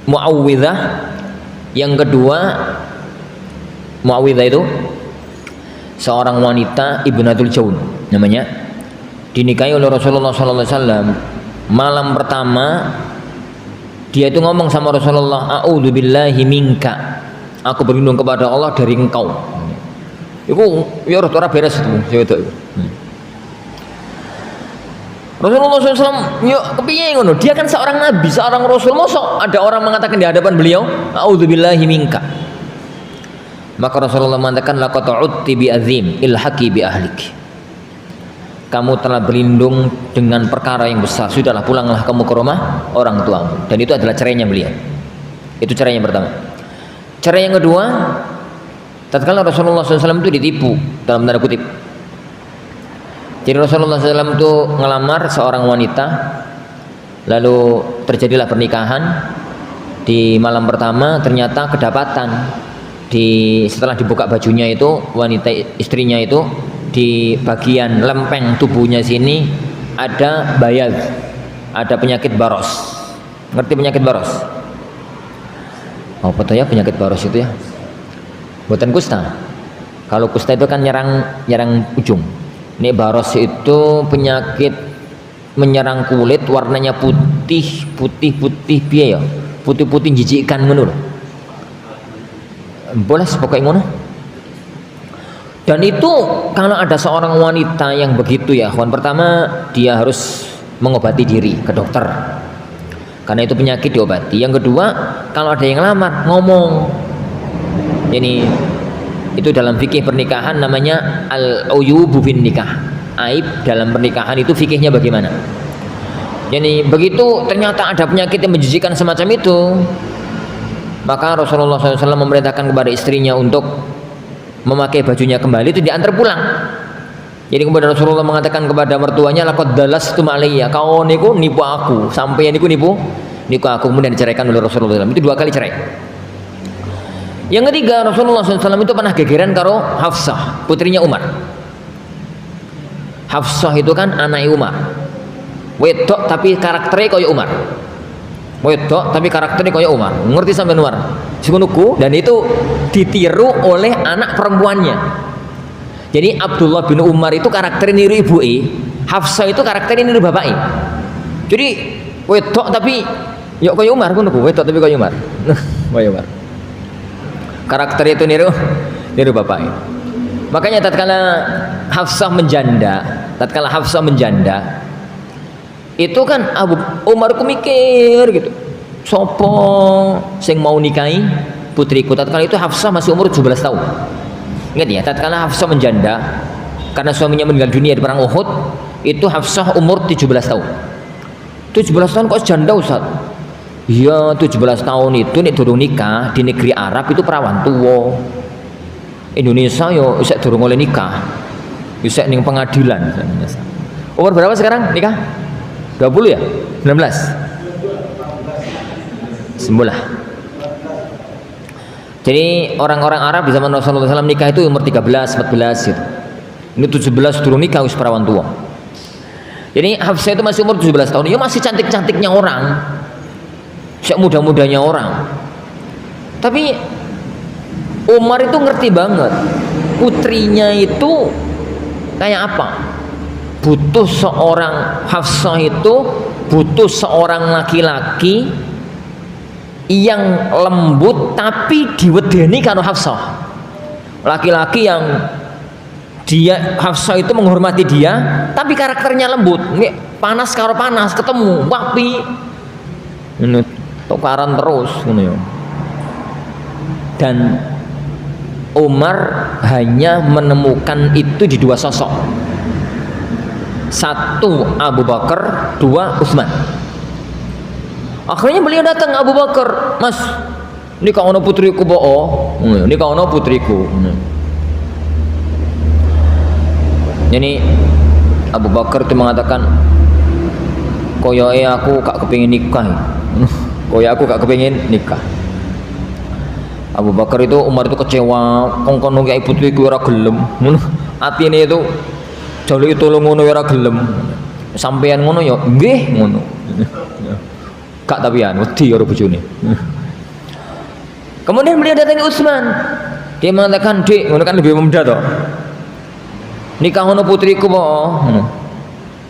Muawwidzah. Yang kedua, Muawwidzah itu seorang wanita Ibnatul Jaun namanya, dinikahi oleh Rasulullah SAW. Malam pertama dia itu ngomong sama Rasulullah, a'udzubillahi minka, aku berlindung kepada Allah dari engkau. Itu ya ora beres itu. Rasulullah SAW yuk kepiye ngono, dia kan seorang nabi, seorang rasul, mosok ada orang mengatakan di hadapan beliau a'udzubillahi minka. Maka Rasulullah mengatakan laqad u'ti bi azim ilhaqi bi ahlik, kamu telah berlindung dengan perkara yang besar, sudahlah pulanglah kamu ke rumah orang tuamu. Dan itu adalah cerainya beliau. Itu cerai yang pertama. Cerai yang kedua, tatkala Rasulullah SAW itu ditipu dalam tanda kutip. Jadi Rasulullah SAW itu ngelamar seorang wanita, lalu terjadilah pernikahan. Di malam pertama ternyata kedapatan setelah dibuka bajunya itu, wanita istrinya itu di bagian lempeng tubuhnya sini ada bayad, ada penyakit baros. Ngerti penyakit baros? Apa tuh ya penyakit baros itu ya? Bukan kusta. Kalau kusta itu kan nyerang ujung. Ini baros itu penyakit menyerang kulit, warnanya putih piye ya? Putih jijikkan ngono lho. Boleh pokoknya ngono. Dan itu kalau ada seorang wanita yang begitu ya, pertama dia harus mengobati diri ke dokter, karena itu penyakit diobati. Yang kedua, kalau ada yang lamar ngomong. Ini itu dalam fikih pernikahan namanya al-uyubu bin nikah. Aib dalam pernikahan itu fikihnya bagaimana? Jadi begitu ternyata ada penyakit yang menjijikkan semacam itu, maka Rasulullah SAW memerintahkan kepada istrinya untuk memakai bajunya kembali, itu diantar pulang. Jadi kemudian Rasulullah mengatakan kepada mertuanya, laqad dalastum alayya, kau niku nipu aku, sampai niku nipu aku. Kemudian diceraikan oleh Rasulullah SAW. Itu 2 kali cerai. Yang ketiga, Rasulullah SAW itu pernah gegeran karo Hafsah, putrinya Umar. Hafsah itu kan anaknya Umar, wedok tapi karakternya kaya Umar. Wedok tapi karakternya kaya Umar. Ngerti sampai Umar? Sikunuku. Dan itu ditiru oleh anak perempuannya. Jadi Abdullah bin Umar itu karakternya niru ibu Hafsah itu karakternya niru bapak Jadi wedok tapi yuk kaya Umar, wedok tapi kaya Umar. Kaya Umar. Karakter itu niru bapak Makanya tatkala Hafsah menjanda, itu kan Umar ku mikir gitu, sopo sing mau nikahi putriku. Tatkala itu Hafsah masih umur 17 tahun. Ingat ya, tatkala Hafsah menjanda karena suaminya meninggal dunia di perang Uhud, itu Hafsah umur 17 tahun. 17 tahun kok janda, Ustaz? Iya, 17 tahun itu nek durung nikah di negeri Arab itu perawan tua. Indonesia yo isek durung oleh nikah. Isek ning pengadilan. Umur berapa sekarang nikah? 20 ya? 19? Sembulah. Jadi orang-orang Arab di zaman Rasulullah SAW nikah itu umur 13, 14 gitu. Ini 17 durung nikah wis perawan tua. Jadi Hafsah itu masih umur 17 tahun, ya masih cantik-cantiknya orang, masih muda-mudanya orang. Tapi Umar itu ngerti banget putrinya itu kayak apa. Butuh seorang Hafsah itu butuh seorang laki-laki yang lembut tapi diwedeni karo Hafsah. Laki-laki yang dia Hafsah itu menghormati dia tapi karakternya lembut. Nih panas karo panas ketemu wapi. Ini tukaran terus ngono ya. Dan Umar hanya menemukan itu di dua sosok. Satu Abu Bakar, dua Utsman. Akhirnya beliau datang Abu Bakar, "Mas, ini kau ono putriku boh, ini kau ono putriku." Jadi Abu Bakar itu mengatakan, "Koyoke aku gak kepingin nikah." Koyo aku gak kepingin nikah. Abu Bakar itu Umar itu kecewa, kongkon ngkai putriku ora gelem. Atine itu jaluk tulung ngono ora gelem. Sampeyan ngono ya nggih ngono. Kak tapian wedi karo bojone. Kemudian beliau datangi Utsman. Dia mengatakan, "Dik, ngono kan lebih muda toh. Nikah ngono putriku po."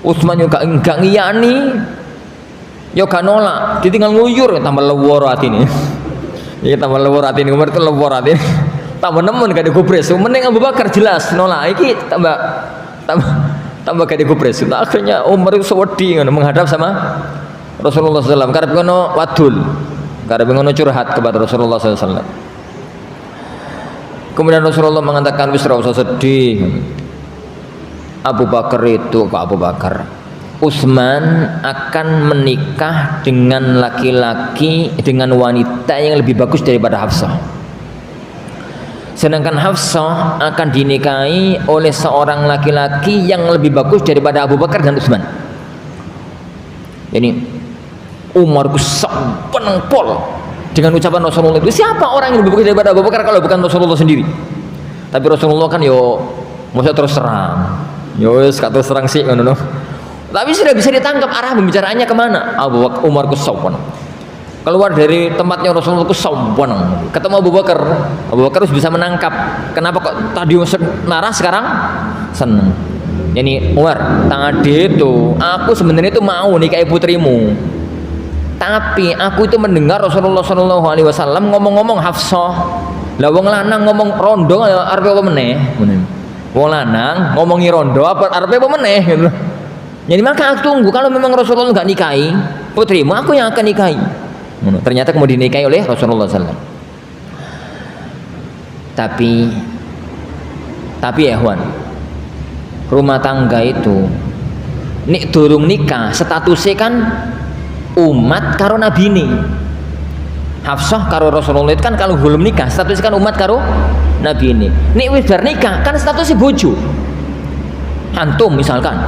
Utsman juga enggak ngiyani. Ya gak nolak, ditinggal nguyur tambah lewor atine. Ya tambah lewor atine, Umar itu lewor atine. Tambah nemen gak digubres. Mending Abu Bakar jelas nolak. Iki tambah gak digubres. Nah, akhirnya Umar itu sewedi ngono menghadap sama Rasulullah SAW. Karep ngono wadul. Karep ngono curhat kepada Rasulullah SAW. Kemudian Rasulullah mengatakan, "Wis ora usah sedih. Abu Bakar itu Abu Bakar. Utsman akan menikah dengan laki-laki, dengan wanita yang lebih bagus daripada Hafsah. Sedangkan Hafsah akan dinikahi oleh seorang laki-laki yang lebih bagus daripada Abu Bakar dan Utsman." Jadi Umar peneng pol dengan ucapan Rasulullah itu. Siapa orang yang lebih bagus daripada Abu Bakar kalau bukan Rasulullah sendiri? Tapi Rasulullah kan yo masa terus terang. Yo wis terus terang sih ngono. Tapi sudah bisa ditangkap arah pembicaraannya kemana. Umar kusawwan keluar dari tempatnya Rasulullah kusawwan ketemu Abu Bakar harus bisa menangkap kenapa kok tadi marah sekarang seneng. Jadi Umar, tadi itu aku sebenarnya itu mau nikahi putrimu, tapi aku itu mendengar Rasulullah SAW ngomong-ngomong Hafsah. Lah wong lanang ngomong rondo arep apa meneh? Wong lanang ngomongi rondo arep apa meneh gitu. Jadi maka aku tunggu kalau memang Rasulullah nggak nikahi putrimu, aku yang akan nikahi. Ternyata kemudian dinikahi oleh Rasulullah SAW. Tapi ya Wan, rumah tangga itu nik durung nikah statusnya kan umat karo nabi ini. Hafsah karo Rasulullah itu kan kalau belum nikah statusnya kan umat karo nabi ini. Nik wis bar nikah kan statusnya bojo. Antum misalkan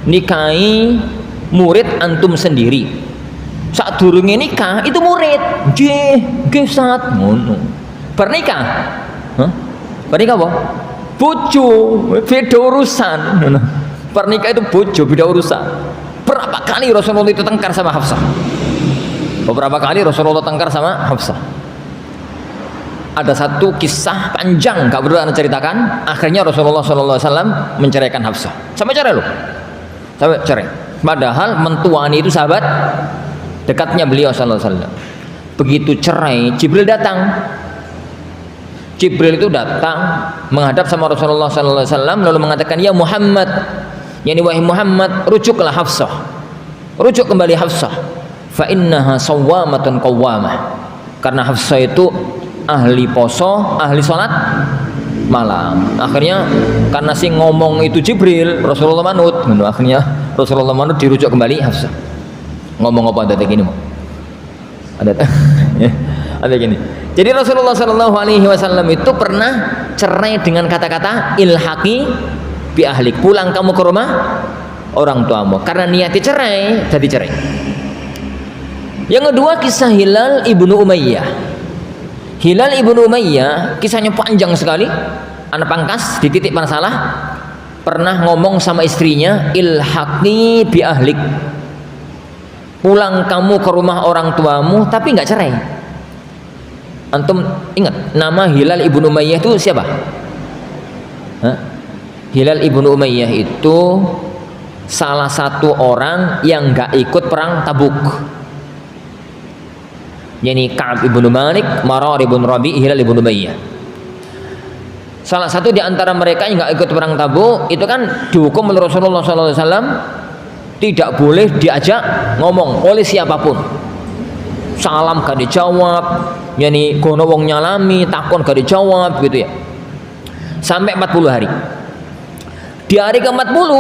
nikahi murid antum sendiri, saat durunge nikah itu murid nggih saat ngono bernikah bernikah apa? Bojo beda urusan. Pernikah itu bojo beda urusan. Berapa kali Rasulullah itu tengkar sama Hafsah? Beberapa kali Rasulullah tengkar sama Hafsah. Ada satu kisah panjang gak perlu anda ceritakan. Akhirnya Rasulullah SAW menceraikan Hafsah. Sampai cerai loh. Sampai cerai. Padahal mentuani itu sahabat dekatnya beliau SAW. Begitu cerai, Jibril datang. Jibril itu datang menghadap sama Rasulullah SAW lalu mengatakan, "Ya Muhammad, yani wahai Muhammad, rujuklah Hafsah, rujuk kembali Hafsah, fa innaha sawwamatun qawwamah." Karena Hafsah itu ahli poso, ahli sholat malam. Akhirnya karena si ngomong itu Jibril, Rasulullah manut. Akhirnya Rasulullah manut, dirujuk kembali Hafsah. Ngomong apa ada gini? Ada gini. Jadi Rasulullah SAW itu pernah cerai dengan kata-kata ilhaqi bi ahlik, pulang kamu ke rumah orang tuamu, karena niatnya cerai jadi cerai. Yang kedua kisah Hilal ibnu Umayyah. Hilal ibnu Umayyah kisahnya panjang sekali, anak pangkas di titik masalah. pernah ngomong sama istrinya, ilhaqni bi ahlik, pulang kamu ke rumah orang tuamu, tapi nggak cerai. Antum ingat nama Hilal ibnu Umayyah itu siapa? Hah? Hilal ibnu Umayyah itu salah satu orang yang nggak ikut perang Tabuk. Yani Ka'ab ibnu Malik, Marar ibnu Rabi, Hilal ibnu Umayyah. Salah satu di antara mereka yang nggak ikut perang Tabuk itu kan dihukum oleh Rasulullah SAW, tidak boleh diajak ngomong oleh siapapun. Salam gak dijawab, yani gono wong nyalami, takon gak dijawab gitu ya. Sampai 40 hari. Di hari ke-40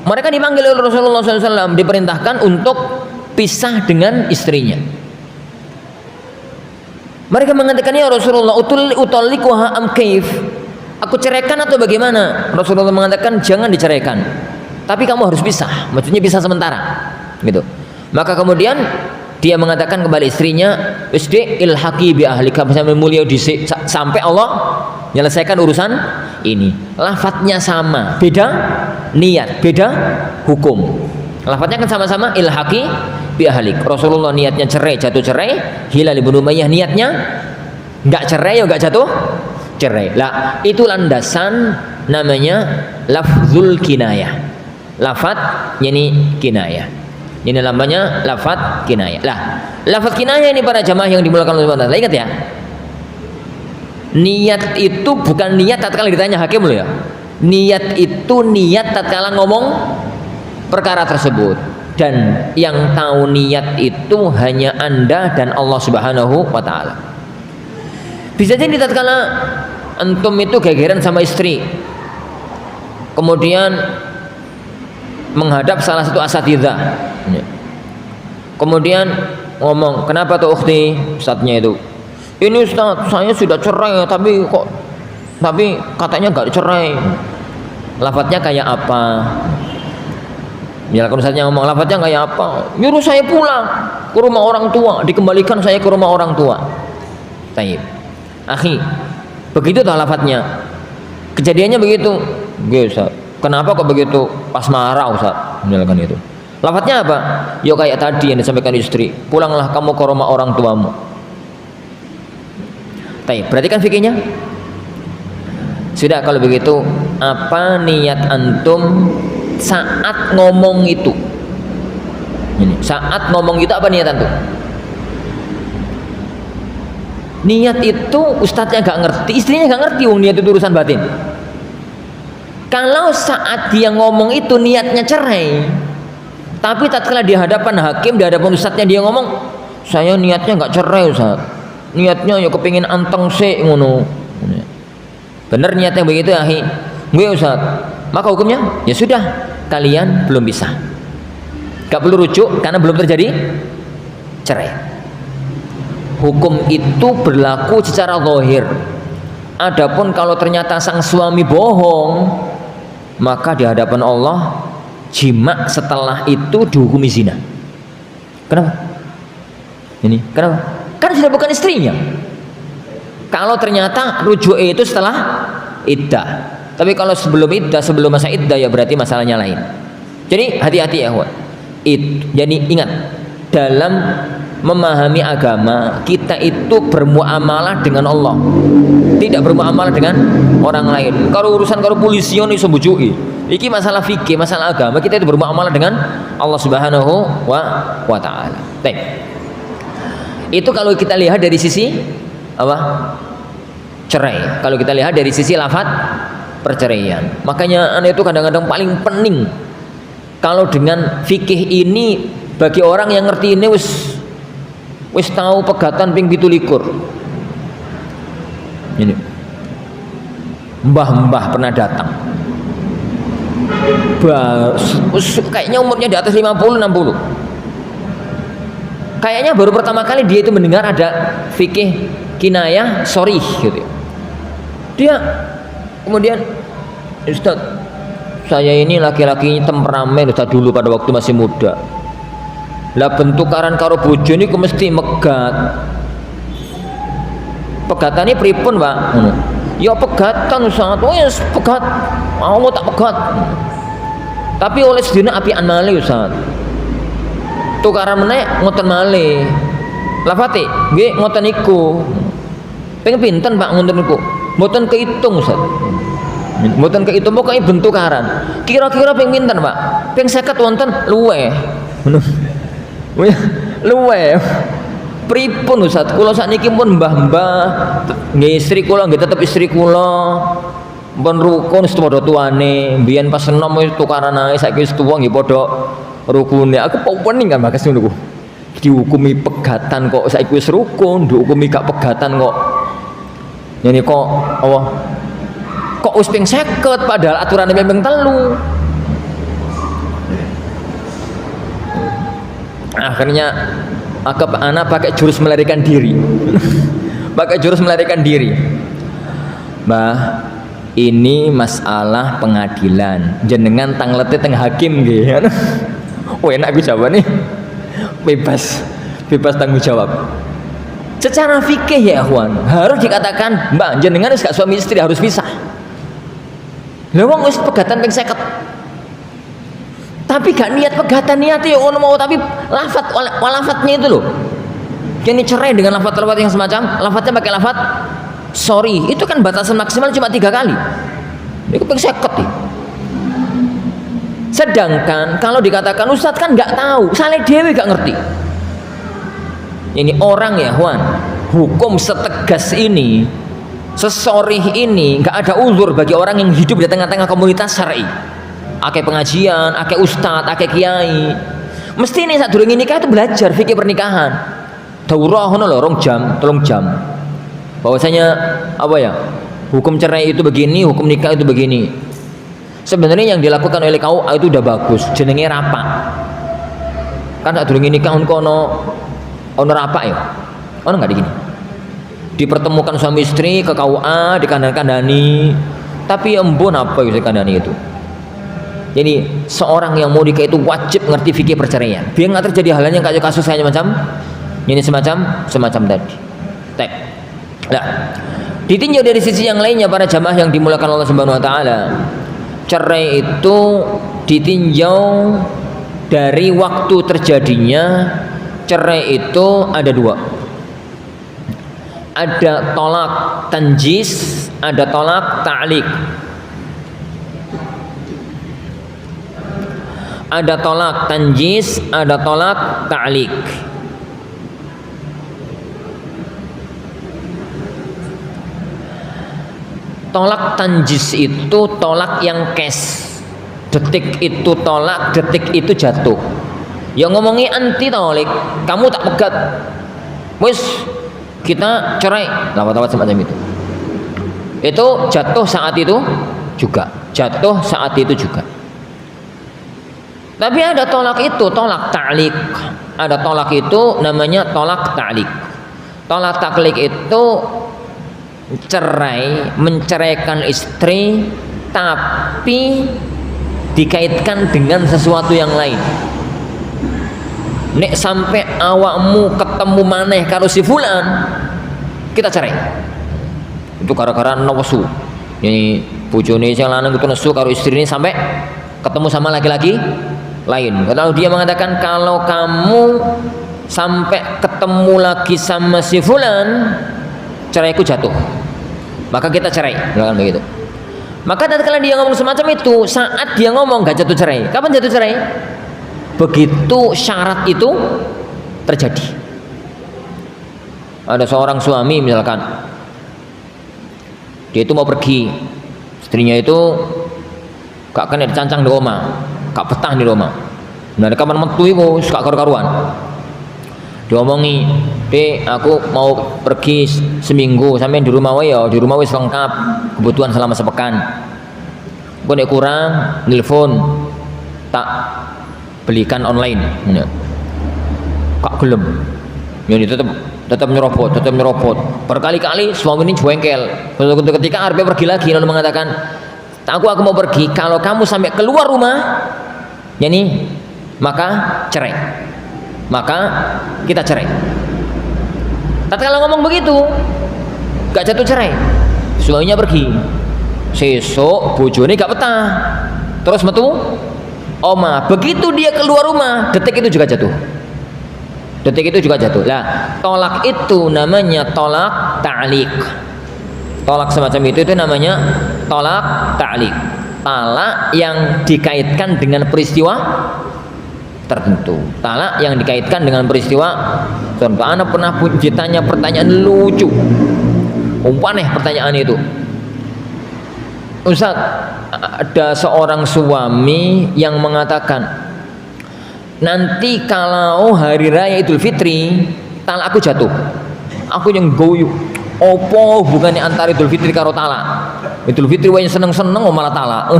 mereka dipanggil oleh Rasulullah SAW, diperintahkan untuk pisah dengan istrinya. Mereka mengatakan, ya Rasulullah, utallikuha am kaif? Aku ceraikan atau bagaimana? Rasulullah mengatakan jangan diceraikan, tapi kamu harus pisah, maksudnya pisah sementara gitu. Maka kemudian dia mengatakan kepada istrinya, "Isdi ilhaqi bi ahlika", sampai mulia sampai Allah menyelesaikan urusan ini. Lafadznya sama, beda niat, beda hukum. Lafadznya kan sama-sama ilhaqi bi ahlik. Rasulullah niatnya cerai, jatuh cerai. Hilal ibnu Umayyah niatnya enggak cerai, enggak jatuh cerai. Lah, itu landasan namanya lafzul kinayah. Lafaz yani kinayah. Ini namanya lafaz kinayah. Lah, lafaz kinayah ini para jamaah yang dimulakan oleh Allah. Ingat ya. Niat itu bukan niat tatkala ditanya hakim loh ya. Niat itu niat tatkala ngomong perkara tersebut. Dan yang tahu niat itu hanya Anda dan Allah Subhanahu wa taala. Bisa jadi tatkala antum itu gegeran sama istri, kemudian menghadap salah satu asatidzah, kemudian ngomong, kenapa tuh ukhti? Ustadznya itu, ini Ustadz saya sudah cerai tapi katanya nggak cerai. Lafadznya kayak apa? Misalkan Ustadznya ngomong, lafadznya kayak apa? Nyuruh saya pulang ke rumah orang tua, dikembalikan saya ke rumah orang tua. Taib, akhi, begitu tak lafadznya? Kejadiannya begitu. Ustaz, kenapa kok begitu? Pas marah Ustaz, misalkan itu. Lafadznya apa? Yo kayak tadi yang disampaikan istri, pulanglah kamu ke rumah orang tuamu. Taib, perhatikan fikirnya. Sudah, kalau begitu apa niat antum saat ngomong itu? Ini, saat ngomong itu apa niat antum? Niat itu ustadznya nggak ngerti, istrinya nggak ngerti, niat itu urusan batin. Kalau saat dia ngomong itu niatnya cerai, tapi tatkala di hadapan hakim, di hadapan ustadznya dia ngomong, saya niatnya nggak cerai Ustaz, niatnya ya kepingin anteng sih ngono. Bener niatnya begitu ya, nggak Ustaz. Maka hukumnya ya sudah, kalian belum bisa, nggak perlu rujuk karena belum terjadi cerai. Hukum itu berlaku secara zahir. Adapun kalau ternyata sang suami bohong, maka di hadapan Allah jima setelah itu dihukumi zina. Kenapa? Ini kenapa? Kan sudah bukan istrinya. Kalau ternyata rujuk itu setelah iddah. Tapi kalau sebelum iddah, sebelum masa iddah, ya berarti masalahnya lain. Jadi hati-hati ya, jadi ingat, dalam memahami agama kita itu bermuamalah dengan Allah, tidak bermuamalah dengan orang lain. Kalau urusan karo polisi ini sembujui, iki masalah fikih, masalah agama, kita itu bermuamalah dengan Allah Subhanahu wa taala. Baik. Itu kalau kita lihat dari sisi apa? Cerai. Kalau kita lihat dari sisi lafaz perceraian. Makanya aneh itu kadang-kadang paling pening kalau dengan fikih ini bagi orang yang ngerti ini wis tahu pegatan ping 17. Ini mbah-mbah pernah datang, kayaknya umurnya di atas 50-60. Kayaknya baru pertama kali dia itu mendengar ada fikih kinayah sharih gitu. Dia kemudian, Ustaz, saya ini laki-laki temperamen Ustaz dulu pada waktu masih muda. Lah bentukaran karo bojo niku mesti megat. Pegatane pripun, Pak? Ya pegatan Ustaz, wis pegat, mau tak pegat. Tapi oleh sedina apian malih Ustaz. Tukaran meneh ngoten malih. Lafate nggih ngoten niku. Ping pinten Pak ngoten niku? Mboten kehitung Ustaz. Mboten kehitung pokoke bentukaran. Kira-kira ping pinten Pak? Ping 50 wonten luweh. Ngono. Luweh. Pripun Ustaz? Kula sakniki pun mbah-mbah nggih istri kula nggih tetep istri kula. Pun rukun wis padha tuane. Mbiyen pas enom wis tukaran ae saiki wis tuwa nggih padha rukune. Aku pening kan bakas ngono ku. Dihukumi pegatan kok saiki wis rukun, dihukumi gak pegatan kok. Ini kok Allah kok wis ping 50 padahal aturane ping 3. Akhirnya anak pakai jurus melarikan diri. Pakai jurus melarikan diri. Mbah, ini masalah pengadilan. Jenengan tanglete teng hakim nggih. Oh enak gue jawabane. Bebas tanggung jawab. Secara fikih ya ikhwan, harus dikatakan, Mbak, jenengan wis gak suami istri harus pisah. Lah wong wis pegatan ping 50. Tapi gak niat pegatan, niatnya ya ngono mau, tapi lafadznya itu loh. Jadi cerai dengan lafadz yang semacam, lafadznya pakai lafadz sorry, itu kan batasan maksimal cuma 3 kali. Itu ping 50 nih. Sedangkan kalau dikatakan Ustadz kan nggak tahu, saleh dewe gak ngerti. Ini orang ya Wan, hukum setegas ini, sesorih ini, nggak ada uzur bagi orang yang hidup di tengah-tengah komunitas syar'i. Akeh pengajian, akeh ustadz, akeh kiai. Mesti ini saat dulu nikah itu belajar fikih pernikahan. Daurah ngono lho, 2 jam, 3 jam. Bahwasanya apa ya? Hukum cerai itu begini, hukum nikah itu begini. Sebenarnya yang dilakukan oleh KUA itu udah bagus, jenenge rapak. Kan saat dulu nikah ono rapak ya. Ono enggak di gini? Dipertemukan suami istri ke KUA, dikandani. Tapi embun apa yang dikandani itu? Jadi seorang yang mau nikah itu wajib ngerti fikih perceraian. Biar nggak terjadi hal yang kayak kasus saya macam ini semacam tadi. Nah, ditinjau dari sisi yang lainnya para jamaah yang dimulakan Allah Subhanahu Wa Taala, cerai itu ditinjau dari waktu terjadinya. Cerai itu ada 2. Ada tolak tanjis, ada tolak ta'liq. Ada tolak tanjis, ada tolak ta'liq. Tolak tanjis itu tolak yang cash. Detik itu tolak, detik itu jatuh. Yang ngomongi anti tolak, kamu tak pegat. Wis kita cerai. Lawat-lawat semacam itu. Itu jatuh saat itu juga. Jatuh saat itu juga. Tapi ada tolak itu, tolak ta'liq. Ada tolak itu namanya tolak ta'liq. Tolak ta'liq itu cerai, menceraikan istri tapi dikaitkan dengan sesuatu yang lain. Nek sampai awakmu ketemu maneh karo si fulan, kita cerai. Itu gara-gara nafsu. Jadi bojone sing lanang itu nesu karo istrine sampai ketemu sama laki-laki lain. Kalau dia mengatakan kalau kamu sampai ketemu lagi sama si fulan, ceraiku jatuh, maka kita cerai. Bukan begitu. Maka tatkala dia ngomong semacam itu, saat dia ngomong gak jatuh cerai. Kapan jatuh cerai? Begitu syarat itu terjadi. Ada seorang suami misalkan, dia itu mau pergi, istrinya itu gak kena dicancang di rumah, gak betah di rumah. Nah, kapan metu iku gak karu-karuan. Diomongi, "Dek, aku mau pergi seminggu, sampai di rumah wae ya, di rumah wis lengkap kebutuhan selama sepekan. Engko nek kurang, nelpon tak belikan online." Ya. Kak gelem. Ya tetap nyerobot. Berkali-kali suami ini jengkel. Ketika Arbe pergi lagi lalu mengatakan, aku mau pergi, kalau kamu sampai keluar rumah, yani maka cerai. Maka kita cerai. Tatkala ngomong begitu, gak jatuh cerai. Suaminya pergi. Sesuk bojone gak betah. Terus metu oma. Begitu dia keluar rumah, detik itu juga jatuh. Detik itu juga jatuh. Lah, tolak itu namanya tolak ta'liq. Tolak semacam itu namanya tolak ta'liq. Talak yang dikaitkan dengan peristiwa tertentu. Talak yang dikaitkan dengan peristiwa tertentu. Anak pernah ditanya pertanyaan lucu. Aneh pertanyaan itu. Ustaz, ada seorang suami yang mengatakan, nanti kalau hari raya Idul Fitri talak aku jatuh, aku yang goyuk. Opo bukannya antara Idul Fitri karo talak? Idul Fitri wae seneng-seneng malah talak.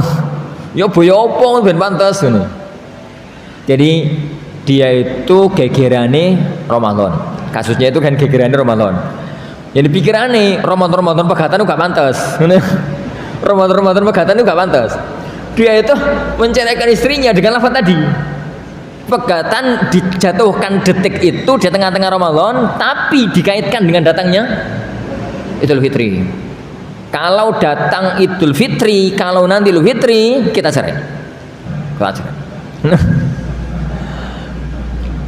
Ya boyo opo ben pantes ngono. Jadi dia itu gegerane Ramadan. Kasusnya itu kan gegerane Ramadan. Jadi pikirane Ramadan pegatan gak pantes. Ramadan pegatan gak pantes. Dia itu menceraikan istrinya dengan lafaz tadi. Pegatan dijatuhkan detik itu di tengah-tengah Ramadan, tapi dikaitkan dengan datangnya Idul Fitri. Kalau datang Idul Fitri, kalau nanti Idul Fitri, kita cerai.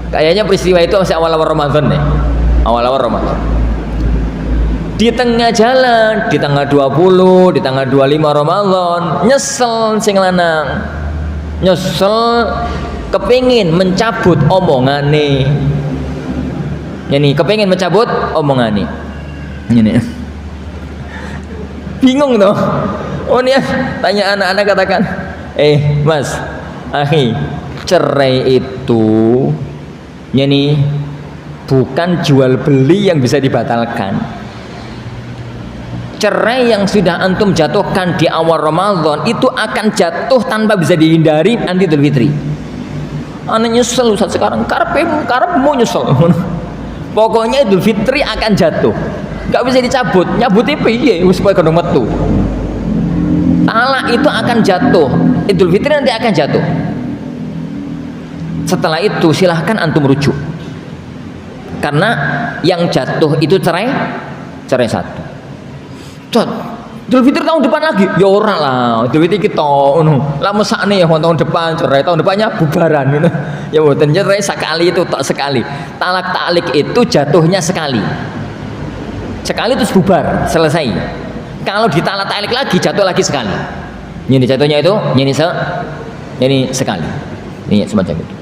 Kayaknya peristiwa itu masih awal-awal Ramadan nih. Awal-awal Ramadan. Di tengah jalan, di tanggal 20, di tanggal 25 Ramadan, nyesel sing lanang. Nyesel kepingin mencabut omongane. Ini kepingin mencabut omongane. Ini. Bingung toh. Oh nih, tanya anak-anak katakan, Mas, akhi, cerai itu ini bukan jual beli yang bisa dibatalkan. Cerai yang sudah antum jatuhkan di awal Ramadan itu akan jatuh tanpa bisa dihindari nanti Idul Fitri. Anak nyesel Ustaz sekarang, karepmu nyesel. Pokoknya Idul Fitri akan jatuh. Gak bisa dicabut, nyabutnya piye wis kowe kudu metu. Talak itu akan jatuh, Idul Fitri nanti akan jatuh. Setelah itu silahkan antum rujuk. Karena yang jatuh itu cerai satu. Idul Fitri tahun depan lagi, ya ora lah. Idul Fitri kita ngono. Lah mesakne ya tahun depan cerai, tahun depannya bubaran ngono. Ya mboten cerai sekali itu tak sekali. Talak taklik itu jatuhnya sekali. Sekali terus bubar, selesai. Kalau ditalak taklik lagi jatuh lagi sekali. Ini jatuhnya itu ini sekali. Ini semacam itu.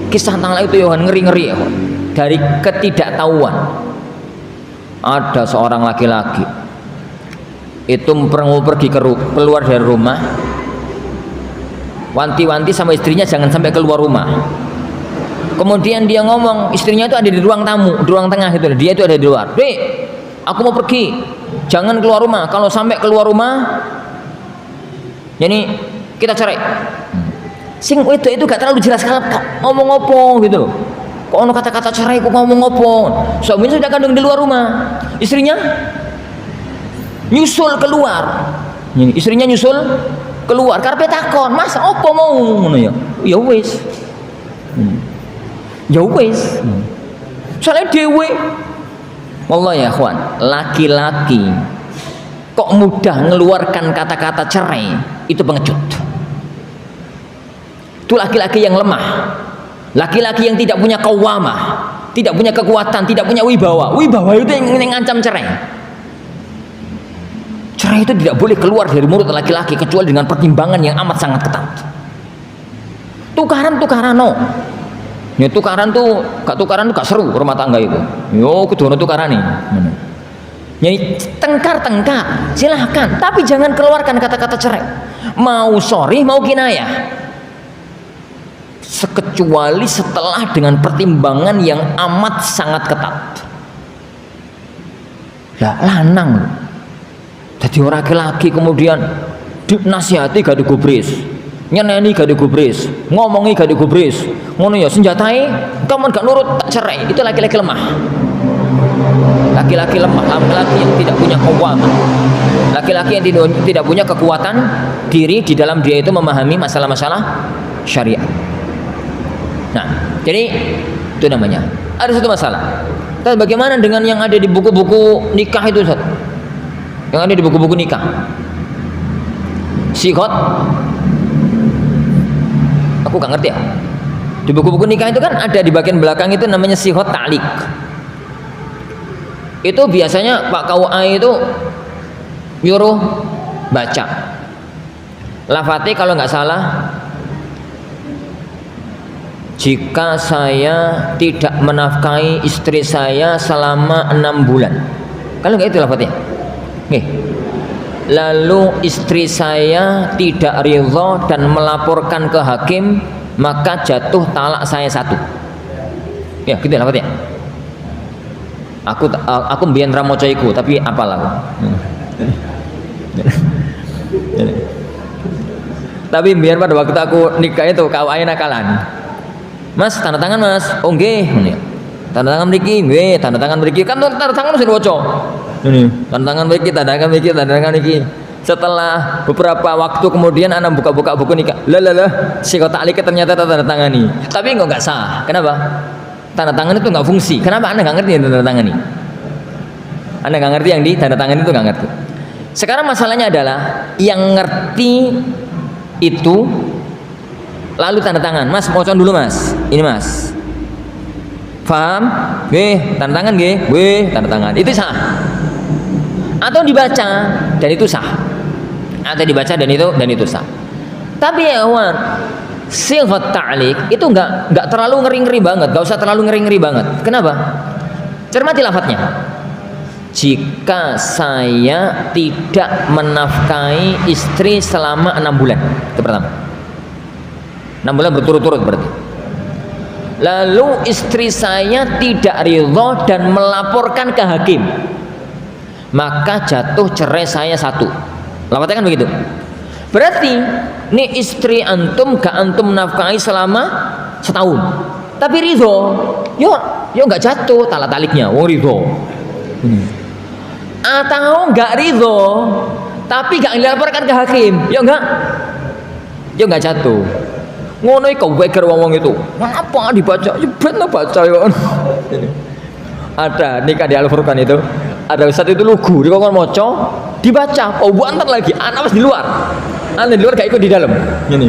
Kisah talak itu ya ngeri-ngeri ya. Dari ketidaktahuan. Ada seorang laki-laki itu mau pergi keluar dari rumah, wanti-wanti sama istrinya jangan sampai keluar rumah. Kemudian dia ngomong, istrinya itu ada di ruang tamu, di ruang tengah gitu, dia itu ada di luar. Dek, aku mau pergi, jangan keluar rumah. Kalau sampai keluar rumah, jadi kita cerai. Sing itu gak terlalu jelas ngomong opo gitu. Kok ono kata-kata cerai kok ngomong opo? Suaminya sudah kandung di luar rumah, istrinya nyusul keluar. Istrinya nyusul keluar. Karepe takon, "Mas, opo mau?" Ngono ya. Ya wis. Ya wis. Soalnya dewe. Wallah ya ikhwan, laki-laki kok mudah mengeluarkan kata-kata cerai, itu pengecut. Itu laki-laki yang lemah. Laki-laki yang tidak punya qawamah, tidak punya kekuatan, tidak punya wibawa. Wibawa itu yang ngancam cerai. Cerai itu tidak boleh keluar dari mulut laki-laki kecuali dengan pertimbangan yang amat sangat ketat. Tukaran no. Ya tukaran tuh gak seru rumah tangga itu. Yo kudu ono tukaran nih. Jadi tengkar silahkan, tapi jangan keluarkan kata-kata cerai. Mau sorry mau kinayah. Sekecuali setelah dengan pertimbangan yang amat sangat ketat. Lah lanang jadi orang laki-laki kemudian dinasihati gak digubris, nyeneni gak digubris, ngomongi gak digubris, ngono ya senjatai kamu gak nurut tak cerai. Itu laki-laki lemah. Laki-laki lemah, laki-laki yang tidak punya kekuatan, laki-laki yang tidak punya kekuatan diri di dalam dia itu memahami masalah-masalah syariat. Nah, jadi itu namanya. Ada satu masalah. Tapi bagaimana dengan yang ada di buku-buku nikah itu, Ustaz? yang ada di buku-buku nikah. Sighot, aku gak ngerti ya. Di buku-buku nikah itu kan ada di bagian belakang itu namanya sighot ta'liq. Itu biasanya Pak KUA itu nyuruh baca lafadznya kalau nggak salah, jika saya tidak menafkahi istri saya selama 6 bulan. Kalau nggak itu lafadznya. Nih. Lalu istri saya tidak ridho dan melaporkan ke hakim, maka jatuh talak saya 1. Ya, gitu lafadznya. Aku mbiyen ra maca iku, tapi apalah aku. Tapi biar pada waktu aku nikah itu KUA nakalan. Mas, tanda tangan Mas. Oh nggih. Tanda tangan mriki, nggih, tanda tangan mriki. Kan tanda tangan mesti diwaca. Ini, tanda tangan mriki, tanda tangan mriki, tanda tangan mriki. Setelah beberapa waktu kemudian anak buka-buka buku nikah. Lah, sighot ta'liq ternyata tanda tangani. Tapi enggak sah. Kenapa? Tanda tangan itu enggak fungsi. Kenapa Anda enggak ngerti yang tanda tangan ini? Anda enggak ngerti yang di tanda tangan itu enggak ngerti. Sekarang masalahnya adalah yang ngerti itu lalu tanda tangan. Mas, mocon dulu Mas. Ini Mas. Paham? Nggih, tanda tangan nggih. Nggih, tanda tangan. Itu sah. Atau dibaca dan itu sah. Atau dibaca dan itu sah. Tapi ya kawan, sighot ta'liq itu enggak terlalu ngeri-ngeri banget, enggak usah terlalu ngeri-ngeri banget. Kenapa? Cermati lafadznya. Jika saya tidak menafkahi istri selama 6 bulan. Itu pertama. 6 bulan berturut-turut berarti. Lalu istri saya tidak ridho dan melaporkan ke hakim, maka jatuh cerai saya 1. Lafadznya kan begitu. Berarti nih istri antum gak antum nafkahi selama setahun, tapi ridho, yo gak jatuh talak taliknya, ridho. Atau gak ridho tapi gak dilaporkan ke hakim, yo gak jatuh. Ngono iku weger wong itu. Kenapa dibaca? Ya ben baca yo. Ada nikah di Al-Furqan itu. Ada ustaz itu lugu, dia kon maca, dibaca, oh buantar lagi, anak di luar. Anak di luar gak ikut di dalam. Ini.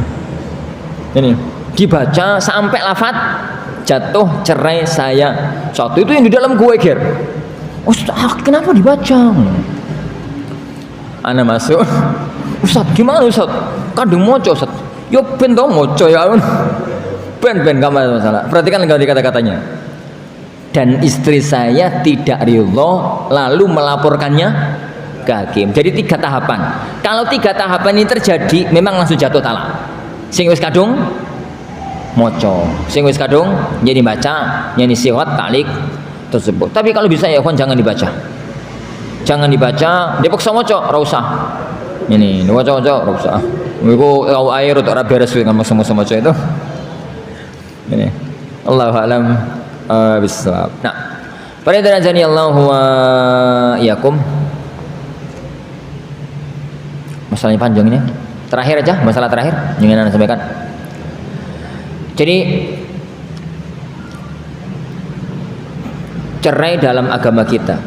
Dibaca sampai lafaz jatuh cerai saya 1. Itu yang di dalam gue ger. Ustaz, kenapa dibaca? Anak masuk. Ustaz, gimana Ustaz? Kadung maca Ustaz. Yo ben to maca ya. Ben gak masalah. Perhatikan kata-katanya. Dan istri saya tidak ridho lalu melaporkannya ke hakim. Jadi 3 tahapan. Kalau 3 tahapan ini terjadi, memang langsung jatuh talak. Sing wis kadung moco, sing wis kadung jadi baca, jadi sighot ta'liq tersebut. Tapi kalau bisa ya kawan jangan dibaca. Jangan dibaca, dipaksa moco, ora usah. Ini, moco ora usah. Iku au air ora beres dengan masa-masa moco itu. Ini. Allahu a'lam. Bismillah. Nah, pada darajani Allah wa iyakum. Masalahnya panjang ini. Terakhir aja, masalah terakhir yang ingin Anda sampaikan. Jadi cerai dalam agama kita,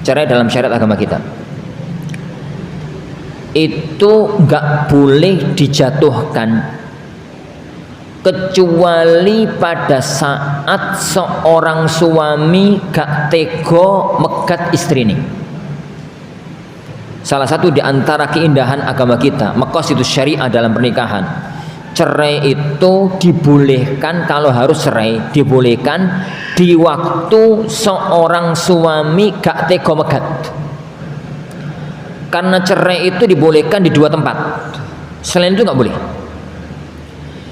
cerai dalam syariat agama kita, itu nggak boleh dijatuhkan kecuali pada saat seorang suami gak tega megat istri ini. Salah satu di antara keindahan agama kita, maqasidus syariah dalam pernikahan, cerai itu dibolehkan. Kalau harus cerai dibolehkan di waktu seorang suami gak tega megat. Karena cerai itu dibolehkan di 2 tempat, selain itu gak boleh.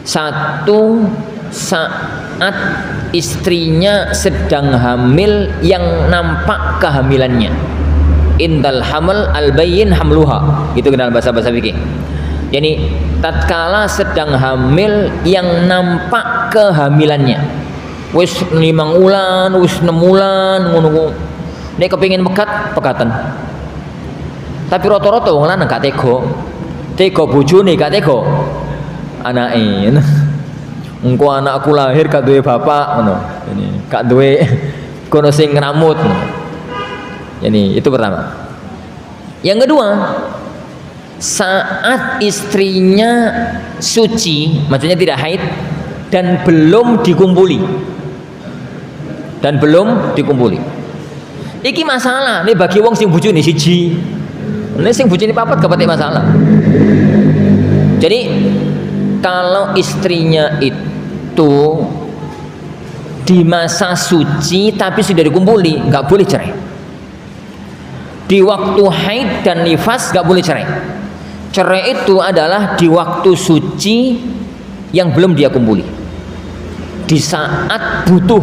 Satu, saat istrinya sedang hamil yang nampak kehamilannya. Indal hamal al-bayyin hamluha. Itu dalam bahasa fikih. Jadi tatkala sedang hamil yang nampak kehamilannya. Wis 5 wulan, wis 6 wulan ngono. Nek kepengin pegatan. Tapi rata-rata wong lanang gak tega. Tega bojone gak tega. Anake engko anakku lahir gak duwe bapak ngono. Ini gak duwe kono sing ngramut. Ini itu pertama. Yang kedua, saat istrinya suci, maksudnya tidak haid dan belum dikumpuli. Iki masalah nih bagi wong sing bojone siji. Nek sing bojone papat gak patek masalah. Jadi kalau istrinya itu di masa suci tapi sudah dikumpuli, nggak boleh cerai. Di waktu haid dan nifas nggak boleh cerai. Cerai itu adalah di waktu suci yang belum dia kumpuli. Di saat butuh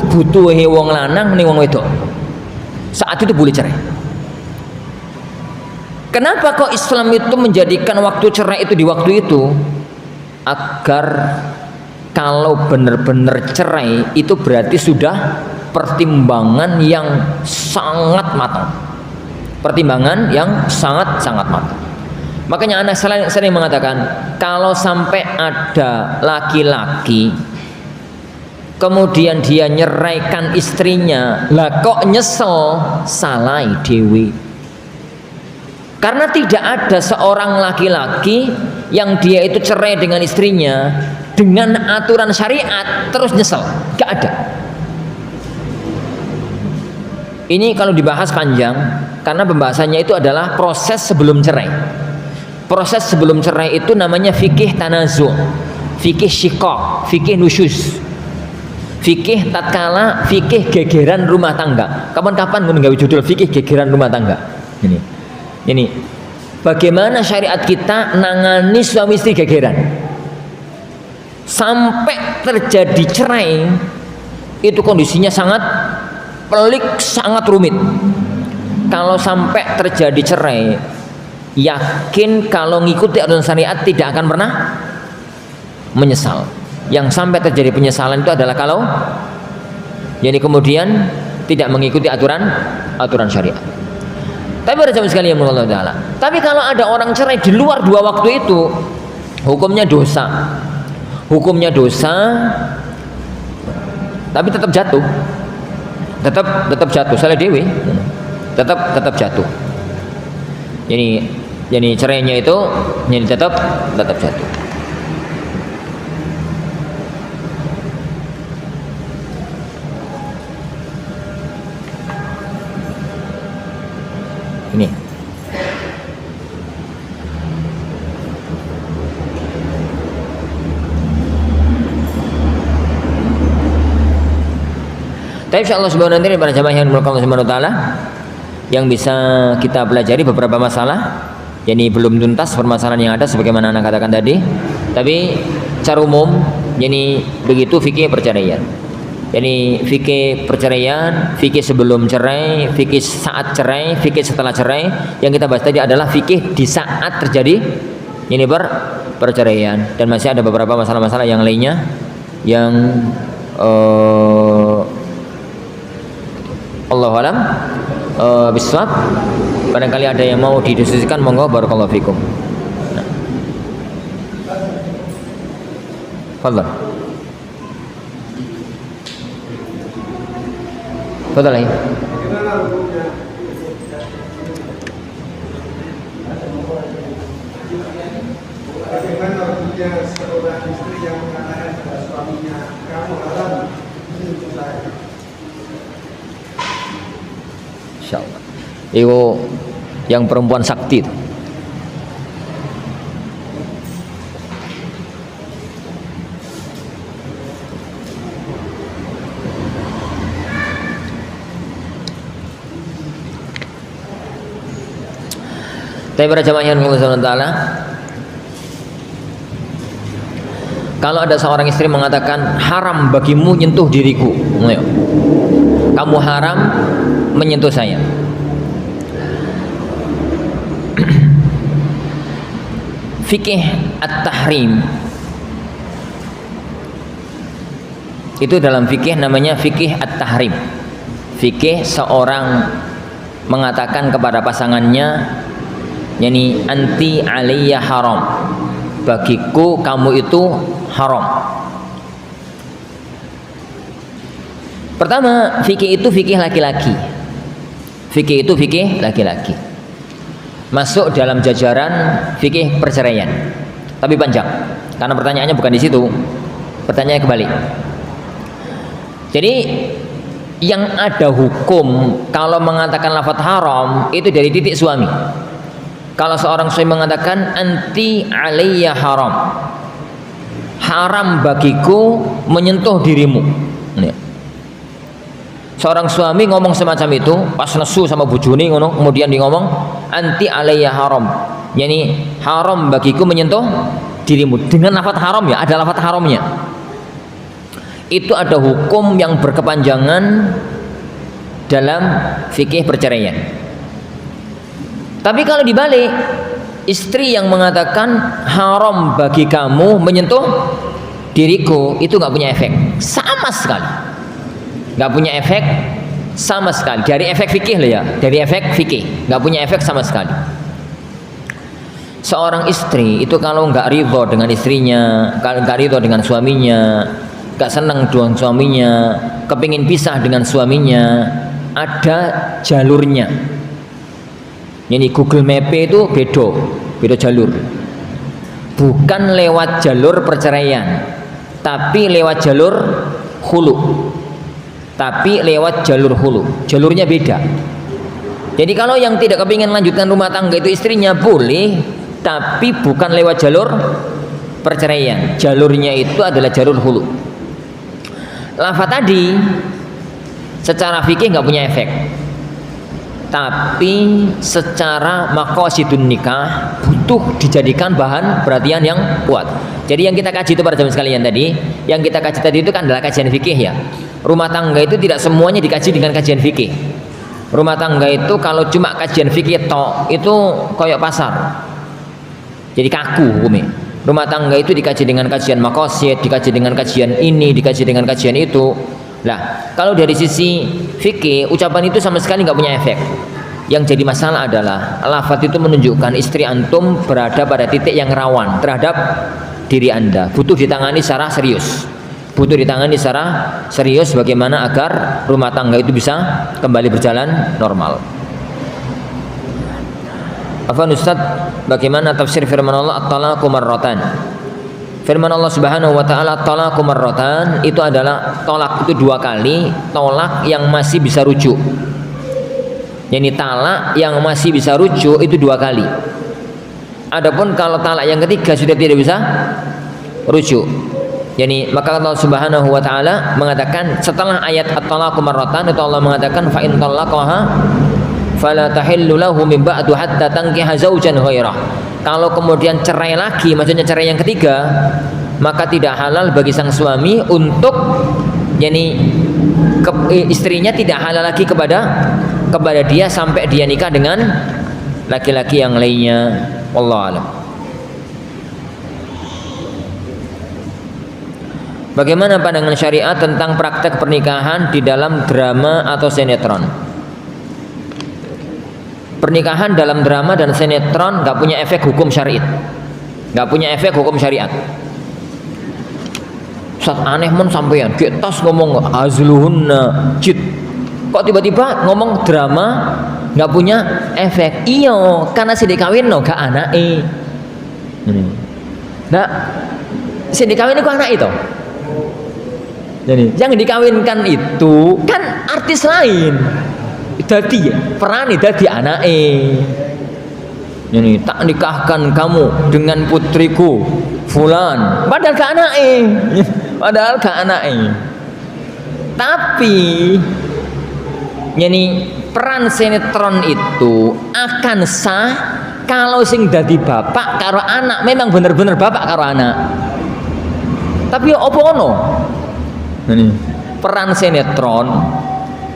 wong lanang ning wong wedok. Saat itu boleh cerai. Kenapa kok Islam itu menjadikan waktu cerai itu di waktu itu? Agar kalau benar-benar cerai itu berarti sudah pertimbangan yang sangat matang. Pertimbangan yang sangat-sangat matang. Makanya anak sering mengatakan, kalau sampai ada laki-laki kemudian dia nyeraikan istrinya, lah kok nyesel, salai dewi. Karena tidak ada seorang laki-laki yang dia itu cerai dengan istrinya dengan aturan syariat terus nyesel, gak ada. Ini kalau dibahas panjang karena pembahasannya itu adalah proses sebelum cerai. Proses sebelum cerai itu namanya fikih tanazu', fikih syiqaq, fikih nusyuz, fikih tatkala, fikih gegeran rumah tangga. Kapan-kapan ngono gawe judul fikih gegeran rumah tangga. Ini bagaimana syariat kita nangani suami istri gegeran sampai terjadi cerai. Itu kondisinya sangat pelik, sangat rumit. Kalau sampai terjadi cerai, yakin kalau ngikuti aturan syariat tidak akan pernah menyesal. Yang sampai terjadi penyesalan itu adalah kalau jadi kemudian tidak mengikuti aturan syariat. Tapi pada zaman sekalian Allah Ta'ala, tapi kalau ada orang cerai di luar dua waktu itu, hukumnya dosa. Hukumnya dosa, tapi tetap jatuh. Tetap jatuh. Salah dewi, tetap jatuh. Jadi cerainya itu jadi tetap jatuh. Ini tapi insyaallah subhanahu wa ta'ala para jamaah yang dimulakan Allah subhanahu wa ta'ala yang bisa kita pelajari beberapa masalah. Jadi belum tuntas permasalahan yang ada sebagaimana anak katakan tadi, tapi secara umum jadi begitu fikih perceraian. Jadi fikih perceraian, fikih sebelum cerai, fikih saat cerai, fikih setelah cerai. Yang kita bahas tadi adalah fikih di saat terjadi ini perceraian. Dan masih ada beberapa masalah-masalah yang lainnya yang Allahu a'lam bishawab. Barangkali ada yang mau didiskusikan, monggo, barakallahu fikum. Fadhal. Betul ya. Bagaimana hukumnya seorang istri yang mengatakan kepada suaminya, kamu haram menyentuh saya? Insyaallah. Itu yang perempuan sakti itu. Tapi para jamaah yang Allah Subhanahu wa ta'ala, kalau ada seorang istri mengatakan haram bagimu nyentuh diriku, kamu haram menyentuh saya, fikih at-tahrim itu dalam fikih namanya fikih at-tahrim. Fikih seorang mengatakan kepada pasangannya, yani anti aliyya haram, bagiku kamu itu haram. Pertama, fikih itu fikih laki-laki. Fikih itu fikih laki-laki. masuk dalam jajaran fikih perceraian. Tapi panjang, karena pertanyaannya bukan di situ. Pertanyaannya kebalik. Jadi yang ada hukum kalau mengatakan lafadz haram itu dari titik suami. Kalau seorang suami mengatakan anti alayya haram, haram bagiku menyentuh dirimu. Seorang suami ngomong semacam itu pas nesu sama bojone ngono, kemudian dia ngomong anti alayya haram, yani haram bagiku menyentuh dirimu, dengan lafadz haram ya, ada lafadz haramnya. Itu ada hukum yang berkepanjangan dalam fikih perceraian. Tapi kalau dibalik, istri yang mengatakan haram bagi kamu menyentuh diriku, itu nggak punya efek sama sekali, nggak punya efek sama sekali. Dari efek fikih lah ya, dari efek fikih nggak punya efek sama sekali. Seorang istri itu kalau nggak ridho dengan istrinya, kalau nggak ridho dengan suaminya, gak senang dengan suaminya, kepingin pisah dengan suaminya, ada jalurnya. Ini Google Map itu beda jalur. Bukan lewat jalur perceraian, tapi lewat jalur hulu. Jalurnya beda. Jadi kalau yang tidak kepingin lanjutkan rumah tangga itu istrinya boleh, tapi bukan lewat jalur perceraian. Jalurnya itu adalah jalur hulu. Lafaz tadi secara fikih nggak punya efek, tapi secara maqasidun nikah butuh dijadikan bahan perhatian yang kuat. Jadi yang kita kaji itu para jamaah sekalian tadi, yang kita kaji tadi itu kan adalah kajian fikih ya. Rumah tangga itu tidak semuanya dikaji dengan kajian fikih. Rumah tangga itu kalau cuma kajian fikih tok itu koyok pasar, jadi kaku hukumnya. Rumah tangga itu dikaji dengan kajian maqasid, dikaji dengan kajian ini, dikaji dengan kajian itu. Nah, kalau dari sisi fikih, ucapan itu sama sekali nggak punya efek. Yang jadi masalah adalah lafaz itu menunjukkan istri antum berada pada titik yang rawan terhadap diri anda, butuh ditangani secara serius. Bagaimana agar rumah tangga itu bisa kembali berjalan normal. Afwan Ustaz, bagaimana tafsir firman Allah at-talaqu marratan? Firman Allah Subhanahu wa taala at-talaqu marratan itu adalah tolak itu 2 kali, tolak yang masih bisa rujuk. Yani talak yang masih bisa rujuk itu 2 kali. Adapun kalau talak yang ketiga sudah tidak bisa rujuk. Yani maka Allah Subhanahu wa taala mengatakan setelah ayat at-talaqu marratan itu Allah mengatakan fa in talaqaha fala tahillu lahu min ba'du hatta tankiha zaujan ghairah. Kalau kemudian cerai lagi, maksudnya cerai yang ketiga, maka tidak halal bagi sang suami untuk istrinya tidak halal lagi kepada dia sampai dia nikah dengan laki-laki yang lainnya. Wallahu a'lam. Bagaimana pandangan syariat tentang praktek pernikahan di dalam drama atau sinetron? Pernikahan dalam drama dan sinetron nggak punya efek hukum syariat, Ustaz aneh mon sampeyan kita ngomong azluhunna jid, kok tiba-tiba ngomong drama nggak punya efek? Iyo, karena si dikawin no gak anake. Nah, si dikawin itu anak itu. Jadi yang dikawinkan itu kan artis lain. Dadi perani dadi anake. Ini tak nikahkan kamu dengan putriku fulan, padahal gak anake. Tapi peran sinetron itu akan sah kalau sing dadi bapak karo anak memang bener-bener bapak karo anak. Tapi apa ono? Peran sinetron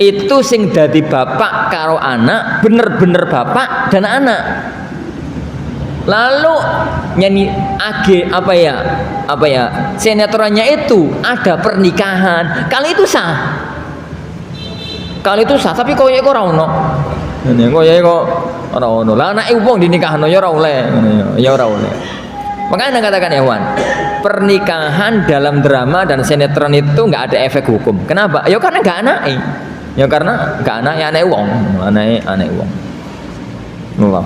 itu sing dadi bapak karo anak bener-bener bapak dan anak. Lalu sinetronnya itu ada pernikahan, kalau itu sah, tapi kok ora ono. Lah anake wong dinikahno ya ora oleh. Makanya katakan ya Wan, pernikahan dalam drama dan sinetron itu nggak ada efek hukum. Kenapa? Ya karena nggak anake. Ya karena gak anake wong. Allah.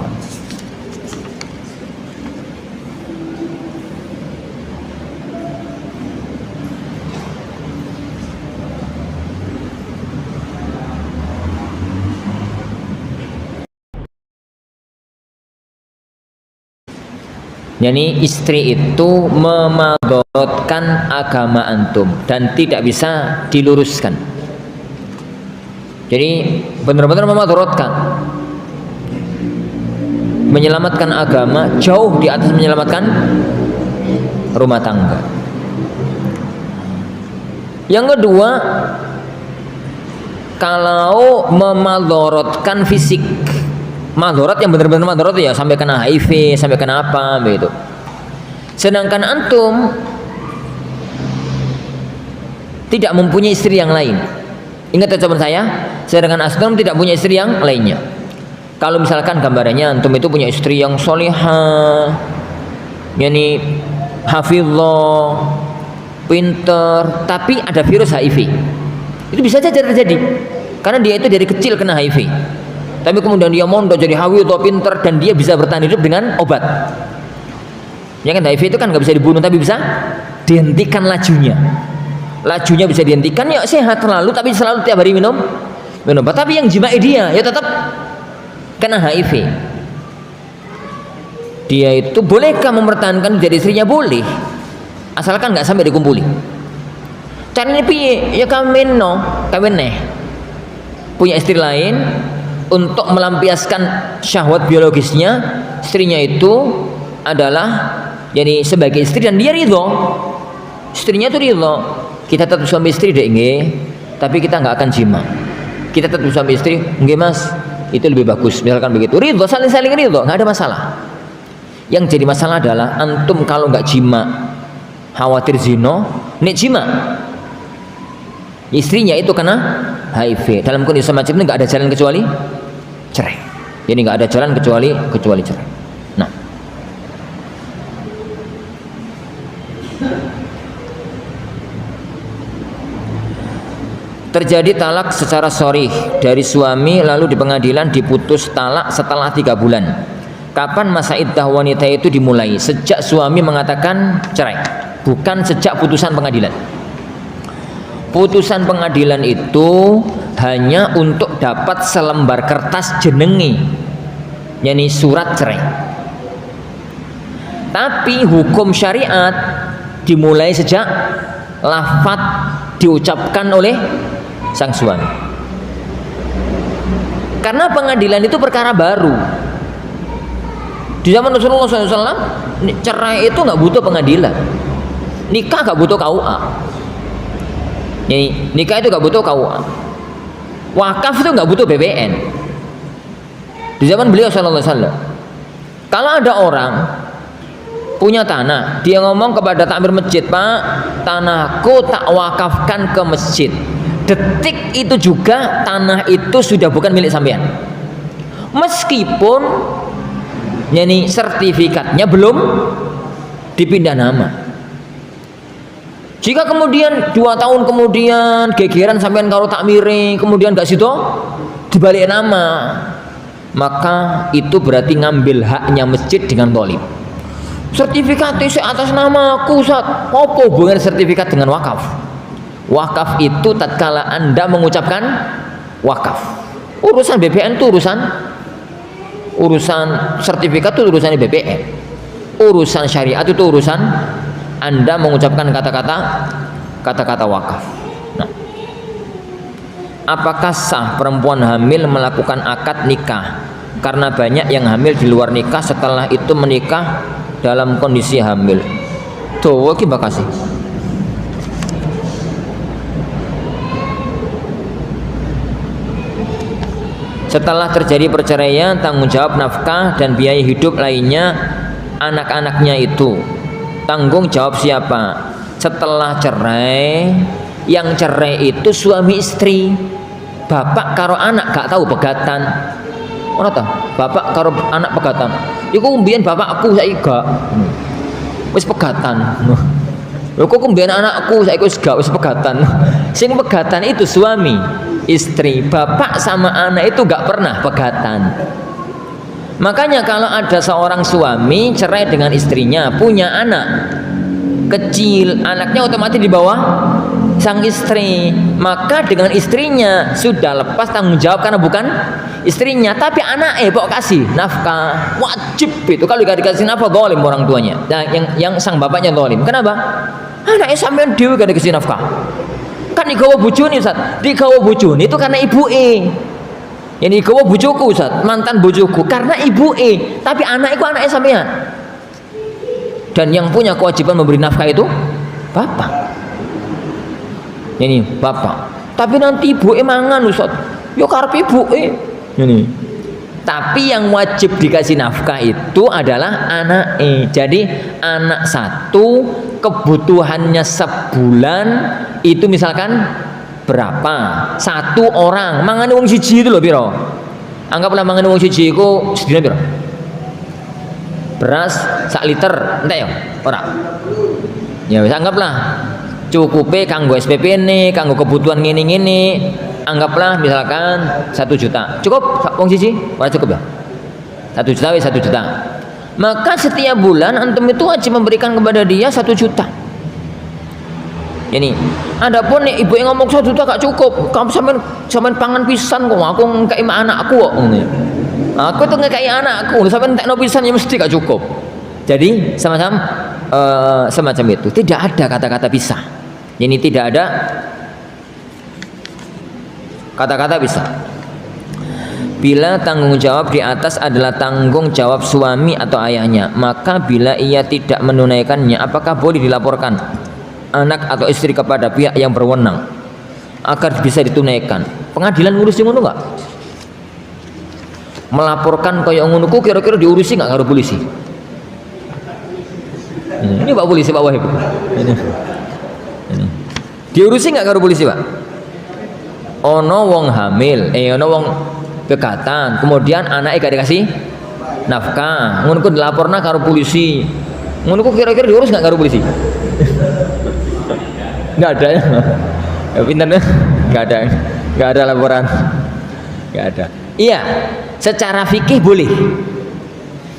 Yani istri itu memadorotkan agama antum dan tidak bisa diluruskan. Jadi benar-benar memadorotkan, menyelamatkan agama jauh di atas menyelamatkan rumah tangga. Yang kedua, kalau memadorotkan fisik, madorot yang benar-benar madorot ya, sampai kena HIV, sampai kena apa begitu. Sedangkan antum tidak mempunyai istri yang lain. Ingat ucapan saya, sedangkan antum tidak punya istri yang lainnya. Kalau misalkan gambarannya antum itu punya istri yang solihah, yani hafizah, pinter, tapi ada virus HIV, itu bisa saja terjadi karena dia itu dari kecil kena HIV. Tapi kemudian dia mondok jadi hawi atau pinter dan dia bisa bertahan hidup dengan obat. Ya kan, HIV itu kan nggak bisa dibunuh tapi bisa dihentikan lajunya. Lajunya bisa dihentikan, ya sehat selalu, tapi selalu tiap hari minum obat. Tapi yang jimai dia ya tetap kena HIV. Dia itu bolehkah mempertahankan jadi istrinya? Boleh, asalkan nggak sampai dikumpuli. Caranya piye? Ya kawin punya istri lain untuk melampiaskan syahwat biologisnya. Istrinya itu adalah jadi sebagai istri dan dia ridho, istrinya itu ridho. Kita tetap suami istri deh nggih, tapi kita nggak akan jima. Kita tetap suami istri nggih mas, itu lebih bagus, misalkan begitu. Ridho, saling ridho, nggak ada masalah. Yang jadi masalah adalah antum kalau nggak jima khawatir zino, nek jima istrinya itu kena HIV. Dalam kondisi semacam ini nggak ada jalan kecuali cerai. Jadi nggak ada jalan kecuali cerai. Nah, terjadi talak secara sharih dari suami lalu di pengadilan diputus talak setelah 3 bulan. Kapan masa iddah wanita itu dimulai? Sejak suami mengatakan cerai, bukan sejak putusan pengadilan. Putusan pengadilan itu hanya untuk dapat selembar kertas jenenge, yakni surat cerai. Tapi hukum syariat dimulai sejak lafaz diucapkan oleh sang suami. Karena pengadilan itu perkara baru. Di zaman Rasulullah SAW, cerai itu nggak butuh pengadilan, nikah nggak butuh KUA. Jadi nikah itu nggak butuh KUA, wakaf itu nggak butuh BPN. Di zaman beliau SAW, kalau ada orang punya tanah, dia ngomong kepada takmir masjid, Pak, tanahku tak wakafkan ke masjid. Detik itu juga tanah itu sudah bukan milik sampean, meskipun yani sertifikatnya belum dipindah nama. Jika kemudian 2 tahun kemudian gegeran sampean karo takmire, kemudian gak situ dibalik nama, maka itu berarti ngambil haknya masjid dengan tolib. Sertifikat itu atas nama aku, Ustaz. Apa hubungan sertifikat dengan wakaf? Wakaf itu tatkala Anda mengucapkan wakaf. Urusan BPN itu urusan sertifikat itu urusan BPN. Urusan syariat itu urusan Anda mengucapkan kata-kata wakaf. Nah, apakah sah perempuan hamil melakukan akad nikah? Karena banyak yang hamil di luar nikah setelah itu menikah dalam kondisi hamil. Tuh, terima kasih. Setelah terjadi perceraian, tanggung jawab nafkah dan biaya hidup lainnya anak-anaknya itu tanggung jawab siapa? Setelah cerai, yang cerai itu suami istri. Bapak karo anak gak tahu pegatan. Ora ta? Bapak karo anak pegatan. Iku mbiyen bapakku saiki gak. Wis pegatan. Lho kok mbiyen anakku saiki wis gak, wis pegatan. Sing pegatan itu suami istri. Bapak sama anak itu gak pernah pegatan. Makanya kalau ada seorang suami cerai dengan istrinya, punya anak kecil, anaknya otomatis di bawah sang istri, maka dengan istrinya sudah lepas tanggung jawab karena bukan istrinya, tapi anaknya pok kasih nafkah, wajib itu. Kalau gak dikasih nafkah zalim orang tuanya. Nah, yang sang bapaknya zalim. Kenapa? Anaknya sampean dhewe gak dikasih nafkah. Kan digawa bojone Ustaz. Digawa bojone itu karena ibuke. Yang digawa bojoku Ustaz, mantan bojoku karena ibuke, tapi anak itu anaknya sampean. Dan yang punya kewajiban memberi nafkah itu bapak. Ini bapak. Tapi nanti ibuke mangan Ustaz. Yo karep ibuke. Ini. Tapi yang wajib dikasih nafkah itu adalah anaknya. Jadi anak satu kebutuhannya sebulan itu misalkan berapa? Satu orang mangan wong siji itu loh piro? Anggaplah mangan wong siji iku sedina piro? Beras sak liter, entek ya? Ora. Ya wis anggaplah cukupe kanggo SPP ini, kanggo kebutuhan ngene-ngene. Anggaplah misalkan 1 juta. Cukup wong siji? Ora cukup ya? 1 juta wis 1 juta. Maka setiap bulan antum itu wajib memberikan kepada dia 1 juta. Ini. Adapun nek ibu yang ngomong 1 juta gak cukup, kamu sampean pangan pisan kok, aku ngekei anakku kok ngene. Aku tuh ngekei anakku, sampean entekno pisan ya mesti gak cukup. Jadi semacam itu. Tidak ada kata-kata pisah. Ini tidak ada kata-kata pisah. Bila tanggung jawab di atas adalah tanggung jawab suami atau ayahnya, maka bila ia tidak menunaikannya, apakah boleh dilaporkan anak atau istri kepada pihak yang berwenang agar bisa ditunaikan? Pengadilan ngurusi ngono enggak? Melaporkan kaya ngono ku kira-kira diurusi enggak karo polisi? Ini Pak Polisi, Pak Wahib. Ini. Diurusi enggak karo polisi, Pak? Ono wong hamil, ono wong kekatan, kemudian anaknya gak dikasih nafkah, ngono ku dilaporna karo polisi. Ngono ku kira-kira diurus enggak karo polisi? Enggak ada ya. Ya pinternya enggak ada laporan. Enggak ada. Iya, secara fikih boleh.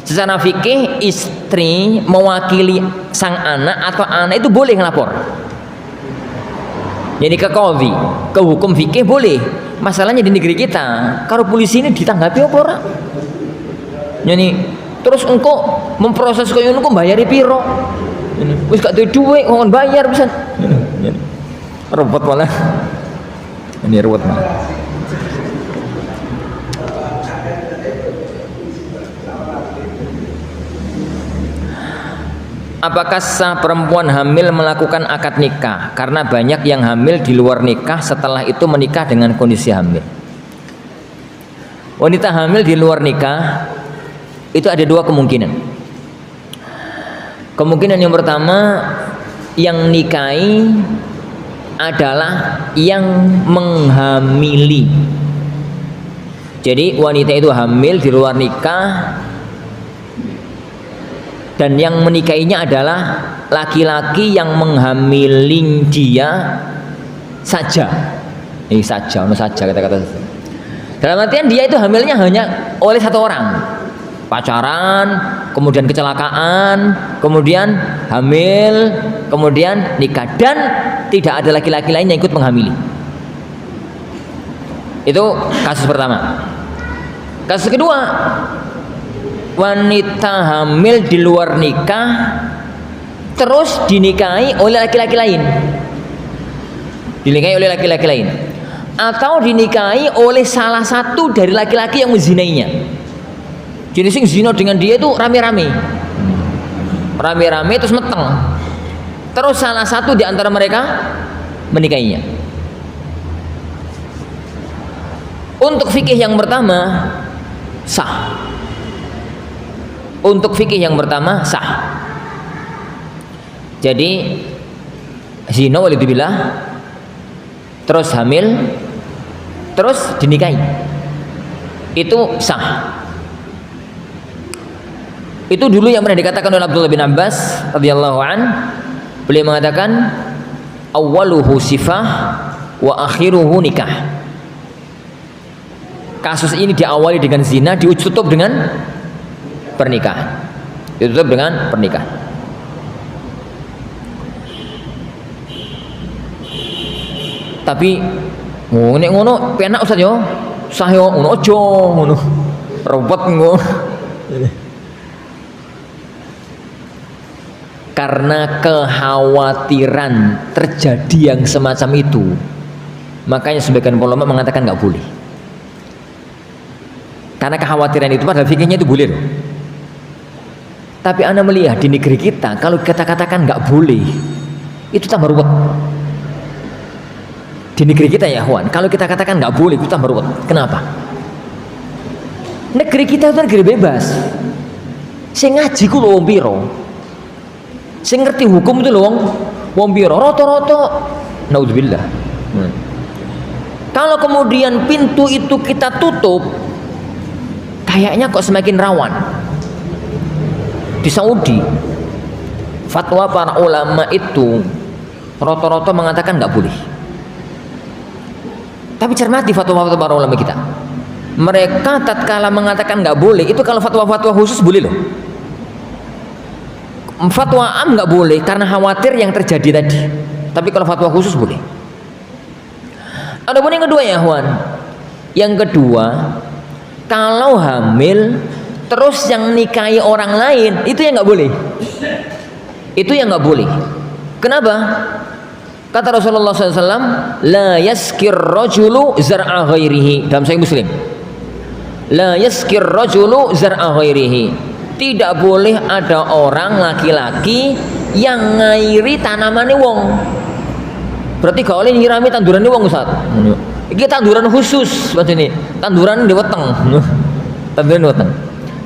Secara fikih istri mewakili sang anak atau anak itu boleh ngelapor. Jadi ke qadhi, ke hukum fikih boleh. Masalahnya di negeri kita, kalau polisi ini ditanggapi apa ora? Jadi terus engkau memproses koyo ngono kok bayari piro? Wis gak duwe dhuwit kok bayar pisan. Repot malah. Ini repot malah. Apakah sah perempuan hamil melakukan akad nikah? Karena banyak yang hamil di luar nikah setelah itu menikah dengan kondisi hamil. Wanita hamil di luar nikah itu ada 2 kemungkinan. Kemungkinan yang pertama, yang nikahi adalah yang menghamili. Jadi wanita itu hamil di luar nikah dan yang menikahinya adalah laki-laki yang menghamili dia saja. Ini saja, kata-kata. Dalam artian dia itu hamilnya hanya oleh 1 orang. Pacaran, kemudian kecelakaan, kemudian hamil, kemudian nikah, dan tidak ada laki-laki lain yang ikut menghamili. Itu kasus pertama. Kasus kedua, wanita hamil di luar nikah terus dinikahi oleh laki-laki lain, atau dinikahi oleh salah satu dari laki-laki yang menzinainya. Jadi sing zina dengan dia itu rame-rame terus meteng, terus salah satu di antara mereka menikahinya. Untuk fikih yang pertama sah. Jadi zina walidzubillah, terus hamil, terus dinikahi, itu sah. Itu dulu yang pernah dikatakan oleh Abdullah bin Abbas radhiyallahu an. Beliau mengatakan awwaluhu sifah wa akhiruhu nikah. Kasus ini diawali dengan zina, ditutup dengan pernikahan. Tapi nek ngono penak Ustaz yo. Sah yo ngono aja ngono. Robot ngono. Karena kekhawatiran terjadi yang semacam itu, makanya sebagian ulama mengatakan nggak boleh. Karena kekhawatiran itu padahal fikihnya itu boleh loh. Tapi Anda melihat di negeri kita, kalau kita katakan nggak boleh, itu tambah ruwet. Di negeri kita ya Juan, kalau kita katakan nggak boleh, itu tambah ruwet. Kenapa? Negeri kita itu negeri bebas. Sing ngaji ku lho wong pira? Sing ngerti hukum itu lho wong pira? Rata-rata naudzubillah. Kalau kemudian pintu itu kita tutup, kayaknya kok semakin rawan. Di Saudi, fatwa para ulama itu rata-rata mengatakan nggak boleh. Tapi cermati fatwa-fatwa para ulama kita. Mereka tatkala mengatakan nggak boleh, itu kalau fatwa-fatwa khusus boleh loh. Fatwa am nggak boleh karena khawatir yang terjadi tadi. Tapi kalau fatwa khusus boleh. Adapun yang kedua ya Juan, yang kedua kalau hamil terus yang nikahi orang lain itu yang nggak boleh. Itu yang nggak boleh. Kenapa? Kata Rasulullah SAW, la yaskir rajulu zar'a ghairihi. Dalam Sahih Muslim, la yaskir rajulu zar'a ghairihi. Tidak boleh ada orang laki-laki yang ngairi tanamannya wong. Berarti gak boleh nyirami tandurannya wong Ustaz. Ini tanduran khusus macam ini. Tanduran di weteng. Tanduran di weteng.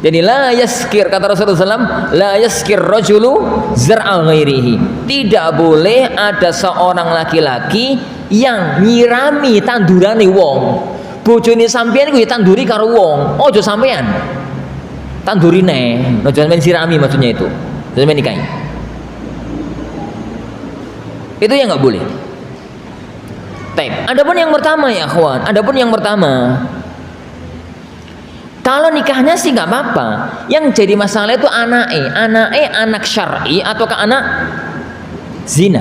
Jadi la yaskir, kata Rasulullah SAW, la yaskir rajulu zar'a ghairihi. Tidak boleh ada seorang laki-laki yang nyirami tandurane wong. Bojone sampean kuwi tanduri karo wong. Ojo sampean. Tandurine, ojo sampean sirami maksudnya itu. Sampean nikahi. Itu yang enggak boleh. Adapun yang pertama ya akhwan, adapun yang pertama, kalau nikahnya sih nggak apa-apa. Yang jadi masalah itu anak syar'i ataukah anak zina?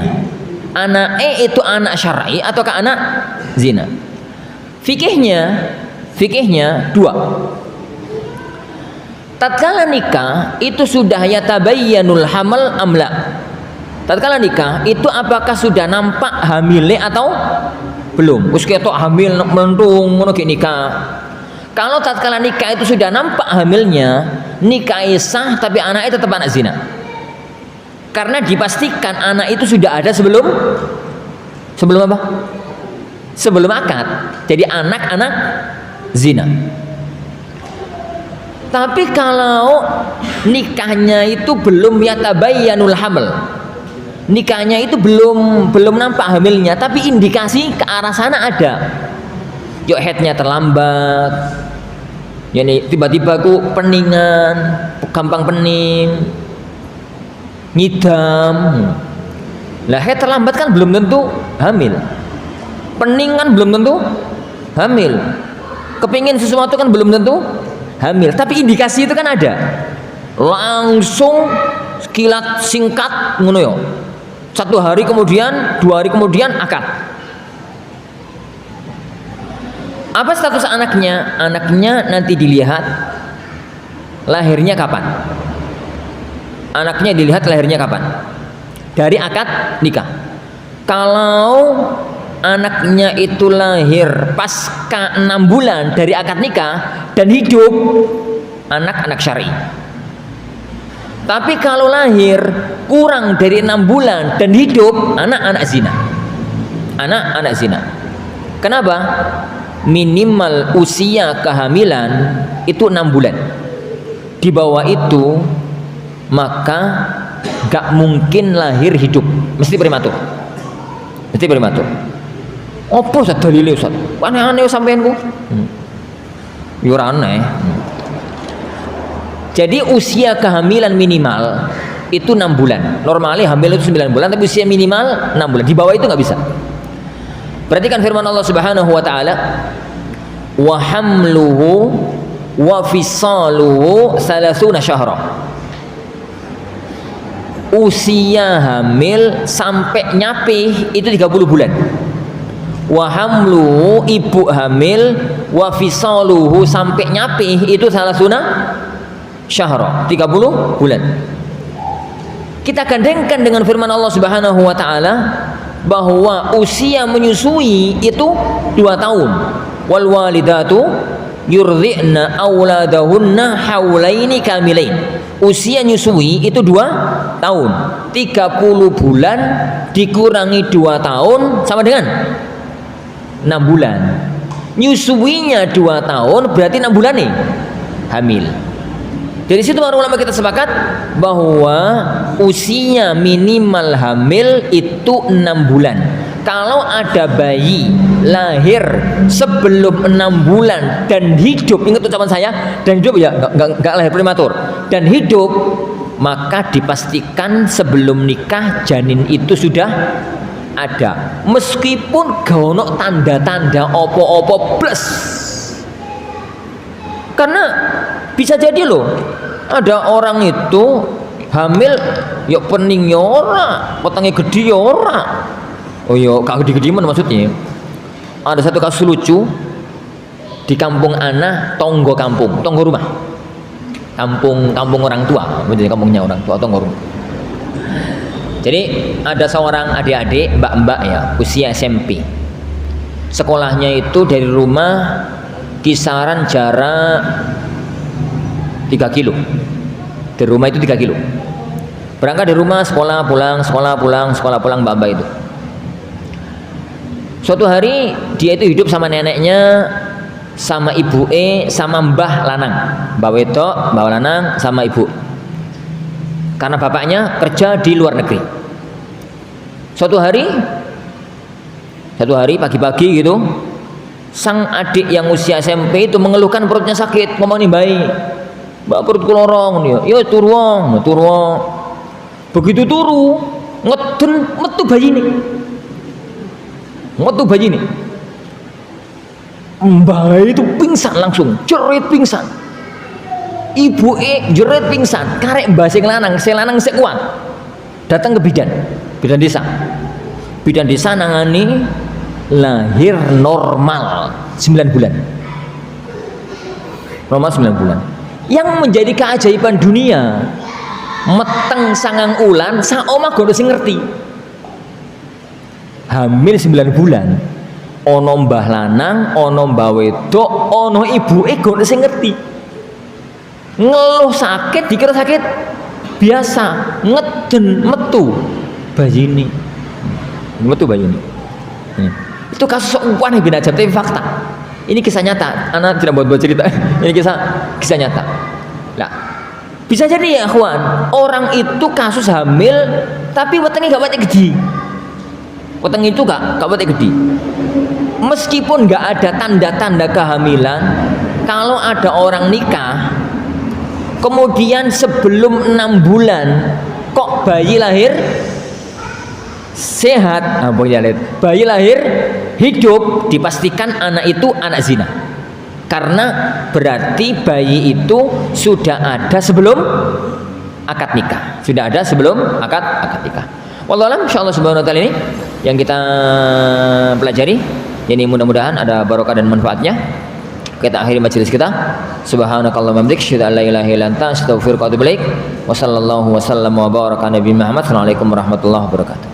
Anak itu anak syar'i ataukah anak zina? Fikihnya dua. Tatkala nikah itu sudah yatabayyanul hamal amla. Tatkala nikah itu apakah sudah nampak hamilnya atau belum? Wis ketok hamil mentung ngono ki nikah. Kalau tatkala nikah itu sudah nampak hamilnya, nikah sah tapi anaknya tetap anak zina. Karena dipastikan anak itu sudah ada sebelum apa? Sebelum akad. Jadi anak zina. Tapi kalau nikahnya itu belum yatabayyanul hamil, nikahnya itu belum nampak hamilnya, tapi indikasi ke arah sana ada. Yuk headnya terlambat, yani tiba-tiba ku peningan, gampang pening, ngidam. Lah head terlambat kan belum tentu hamil, pening kan belum tentu hamil, kepingin sesuatu kan belum tentu hamil. Tapi indikasi itu kan ada. Langsung kilat singkat ngono yo. 1 hari kemudian, 2 hari kemudian akad. Apa status anaknya? Anaknya nanti dilihat lahirnya kapan. Anaknya dilihat lahirnya kapan. Dari akad nikah. Kalau anaknya itu lahir pasca 6 bulan dari akad nikah dan hidup, anak syar'i. Tapi kalau lahir kurang dari 6 bulan dan hidup, anak zina. Anak zina. Kenapa? Minimal usia kehamilan itu 6 bulan. Di bawah itu maka gak mungkin lahir hidup, mesti prematur. Mesti prematur. Apa Ustaz dalile Ustaz? Aneh-aneh sampeanku. Yo ora aneh. Jadi usia kehamilan minimal itu 6 bulan. Normalnya hamil itu 9 bulan, tapi usia minimal 6 bulan. Di bawah itu nggak bisa. Perhatikan firman Allah Subhanahu wa taala, "Wa hamluhu wa fisaluhu 30 syahra." Usia hamil sampai nyapih itu 30 bulan. wa hamluhu, ibu hamil, wa fisaluhu, sampai nyapih itu salasuna syahra, 30 bulan. Kita gandengkan dengan firman Allah Subhanahu wa taala bahwa usia menyusui itu 2 tahun. Wal walidatu yurdi'na auladahunna haulaini kamilain. Usia nyusui itu 2 tahun. 30 bulan dikurangi 2 tahun sama dengan 6 bulan. Nyusuinya 2 tahun berarti 6 bulan nih hamil. Dari situ para ulama kita sepakat bahwa usia minimal hamil itu 6 bulan. Kalau ada bayi lahir sebelum 6 bulan dan hidup, ingat ucapan saya, dan hidup ya, nggak lahir prematur, dan hidup, maka dipastikan sebelum nikah janin itu sudah ada, meskipun gak ono tanda-tanda opo-opo plus. Karena bisa jadi loh, ada orang itu hamil yuk pening ya ora, petangnya gede ya ora. Oh yo, kak gede-gede mana maksudnya? Ada satu kasus lucu di kampung Ana, tonggo kampung, tonggo rumah, kampung orang tua, menjadi kampungnya orang tua, tonggo rumah. Jadi ada seorang adik-adik, mbak-mbak ya, usia SMP. Sekolahnya itu dari rumah kisaran jarak 3 kilo. Dari rumah itu 3 kilo. Berangkat dari rumah, sekolah pulang, sekolah pulang, sekolah pulang, mbak-mbak itu. Suatu hari dia itu hidup sama neneknya, sama ibu sama mbah lanang, mbah wedok, mbah lanang sama ibu. Karena bapaknya kerja di luar negeri. Suatu hari pagi-pagi gitu, sang adik yang usia SMP itu mengeluhkan perutnya sakit, ngomong nih bayi, mbak perutku lorong dia, ya turu. Begitu turu, ngeden metu bayi nih. Mbak itu pingsan langsung, jerit pingsan. Ibu jerit pingsan, karek mbak sing lanang sekuat. Datang ke bidan desa. Bidan desa nangani lahir normal 9 bulan. Normal 9 bulan. Yang menjadi keajaiban dunia, meteng 9 ulan, sak omah gono sing ngerti. Hamil 9 bulan, ono mbah lanang, ono mbah wedok, ono ibuke gono sing ngerti. Ngeluh sakit, dikira sakit biasa, ngeden metu bayi ini. Itu kasus umpan yang bin ajab, tapi fakta. Ini kisah nyata, anak tidak buat cerita. Ini kisah nyata. Nah, bisa jadi ya kawan, orang itu kasus hamil tapi wetenge gak wetenge gede. Wetenge itu gak wetenge gede. Meskipun gak ada tanda-tanda kehamilan, kalau ada orang nikah kemudian sebelum 6 bulan kok bayi lahir sehat, bayi lahir hidup, dipastikan anak itu anak zina. Karena berarti bayi itu sudah ada sebelum akad nikah, akad nikah. Wallahu a'lam. Insyaallah subhanahu wa ta'ala ini yang kita pelajari, ini mudah-mudahan ada barokah dan manfaatnya. Kita akhiri majelis kita. Subhanakallahumma wa bihamdika, asyhadu an la ilaha illa anta, astaghfiruka wa atubu ilaik. Wa sallallahu wa sallam wa baraka nabi Muhammad. Assalamualaikum warahmatullahi wabarakatuh.